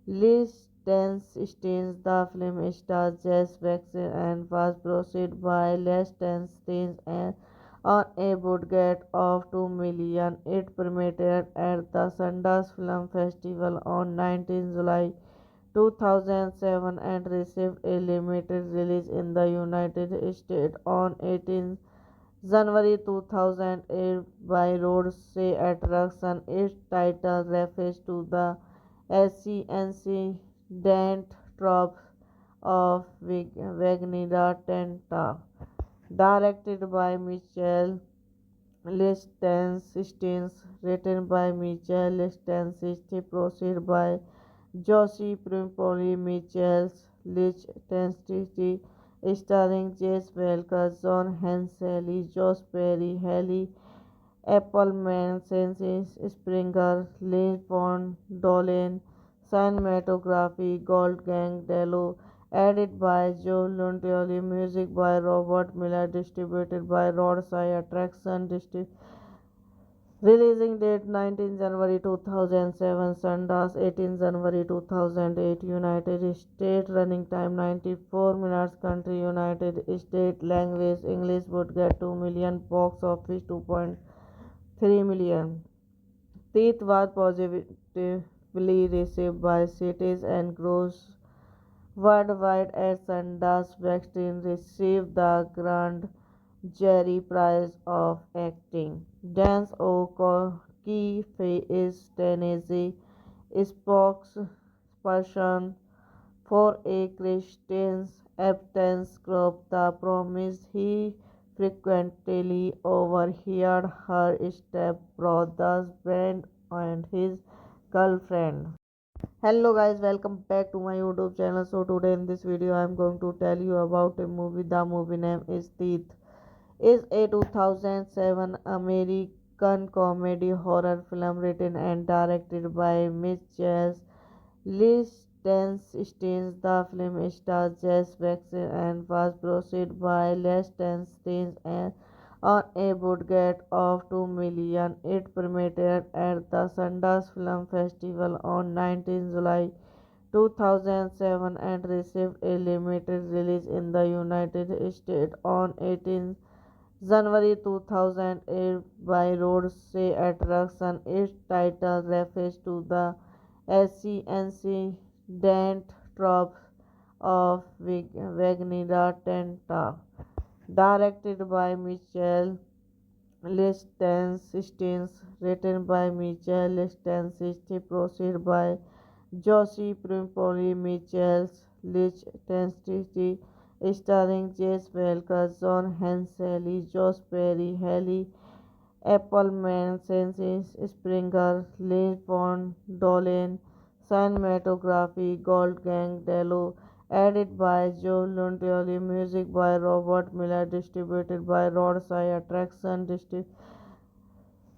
Lichtenstein. The film stars Jess Wexler and was produced by Lichtenstein and on a budget of 2 million. It premiered at the Sundance Film Festival on 19 July 2007 and received a limited release in the United States on 18 January 2008 by Roadsay Attraction. Its title refers to the ancient tropes of Wagner Tenta. Directed by Michel Lichtenstein, written by Michel Lichtenstein, produced by Josie Primpoli, Michel Lichtenstein, starring Jess Welker, John Hensley, Josh Perry, Haley Appleman, Census Springer, Lynn Pond, Dolan, cinematography, Gold Gang Dello, edited by Joe Lontioli, music by Robert Miller, distributed by Roadside Attraction, releasing date 19 January 2007, Sundance 18 January 2008, United States, running time 94 minutes, country United States, language English, would get 2 million, box office 2.3 million. Teeth was positively received by critics and gross worldwide at Sundance. Weinstein received the Grand Jury Prize of Acting. Dance O'Keefe is Tennessee spokesperson for a Christian abstinence group. The promise he frequently overheard her stepbrother's friend and his girlfriend. Hello guys, welcome back to my YouTube channel. So today in this video I am going to tell you about a movie. The movie name is Teeth. Is a 2007 American comedy horror film written and directed by Mitchell Lichtenstein. The film stars Jess Baxter and was produced by Lichtenstein and on a budget of 2 million. It premiered at the Sundance Film Festival on 19 July 2007 and received a limited release in the United States on 18 January 2008 by Roadsay Attraction. Its title refers to the ancient tropes of Wagner Tenta. Directed by Michel Lichtenstein, written by Michel Lichtenstein, produced by Josie Primpoli, Michel Lichtenstein, starring Jess Welker, John Hensley, Josh Perry, Haley Appleman, Census Springer, Lynn Pond, Dolan, cinematography, Gold Gang Dello, edited by Joe Lontioli, music by Robert Miller, distributed by Roadside Attraction,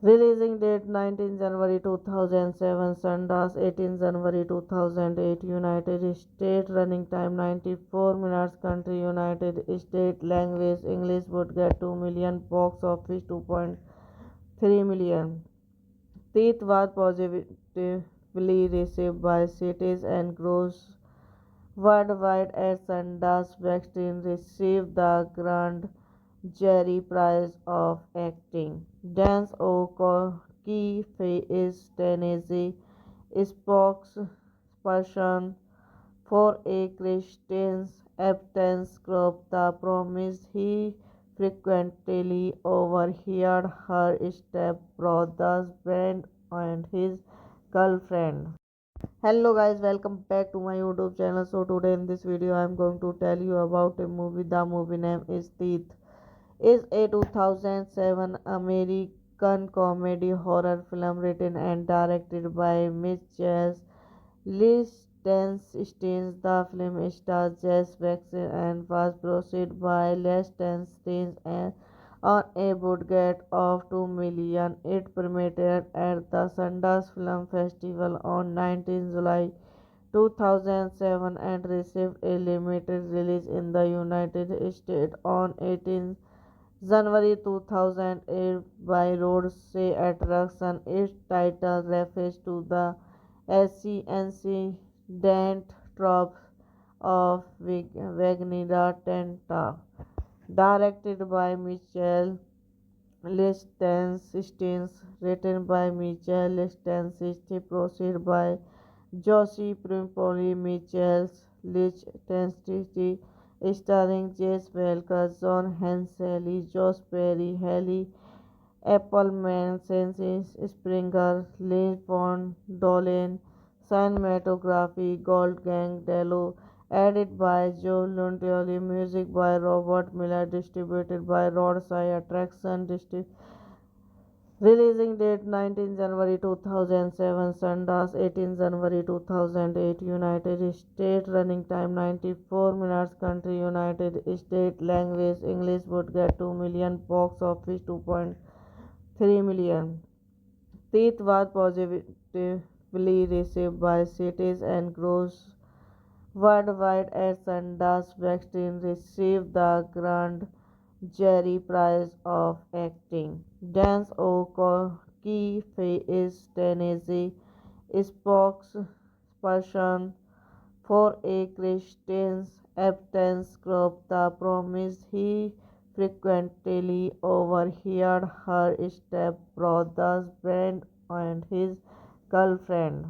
releasing date 19 January 2007, Sundance 18 January 2008, United States, running time 94 minutes, country United States, language English, would get 2 million, box office 2.3 million. Teeth was positively received by critics and gross worldwide at Sundance. Weinstein received the Grand Jury Prize of Acting. Dance O'Keefe is Tennessee spokesperson for a Christian abstinence group. The promise he frequently overheard her stepbrother's friend and his girlfriend. Hello guys, welcome back to my YouTube channel. So today in this video I am going to tell you about a movie. The movie name is Teeth. Is a 2007 American comedy horror film written and directed by Mitchell Lichtenstein. The film stars Jess Baxter and was produced by Lichtenstein and on a budget of 2 million. It premiered at the Sundance Film Festival on 19 July 2007 and received a limited release in the United States on 18 January 2008 by Roadsay Attraction. Its title refers to the ancient tropes of Wagner Tenta. Directed by Michel Lichtenstein, written by Michel Lichtenstein, produced by Josie Primpoli, Michel Lichtenstein, starring Jess Belker, John Hensley, Josh Perry, Haley Appleman, Cencis Springer, Lee Von Dolen, cinematography, Gold Gang Dello, edited by Joe Luntioli, music by Robert Miller, distributed by Roadside Attraction, releasing date 19 January 2007, Sundance 18 January 2008, United States, running time 94 minutes, country United States, language English, would get 2 million, box office 2.3 million. Teeth was positively received by critics and grossed worldwide at Sundance. Weinstein received the Grand Jury Prize of Acting. Dance O'Keefe is Tennessee spokesperson for a Christian abstinence group. The promise he frequently overheard her stepbrother's friend and his girlfriend.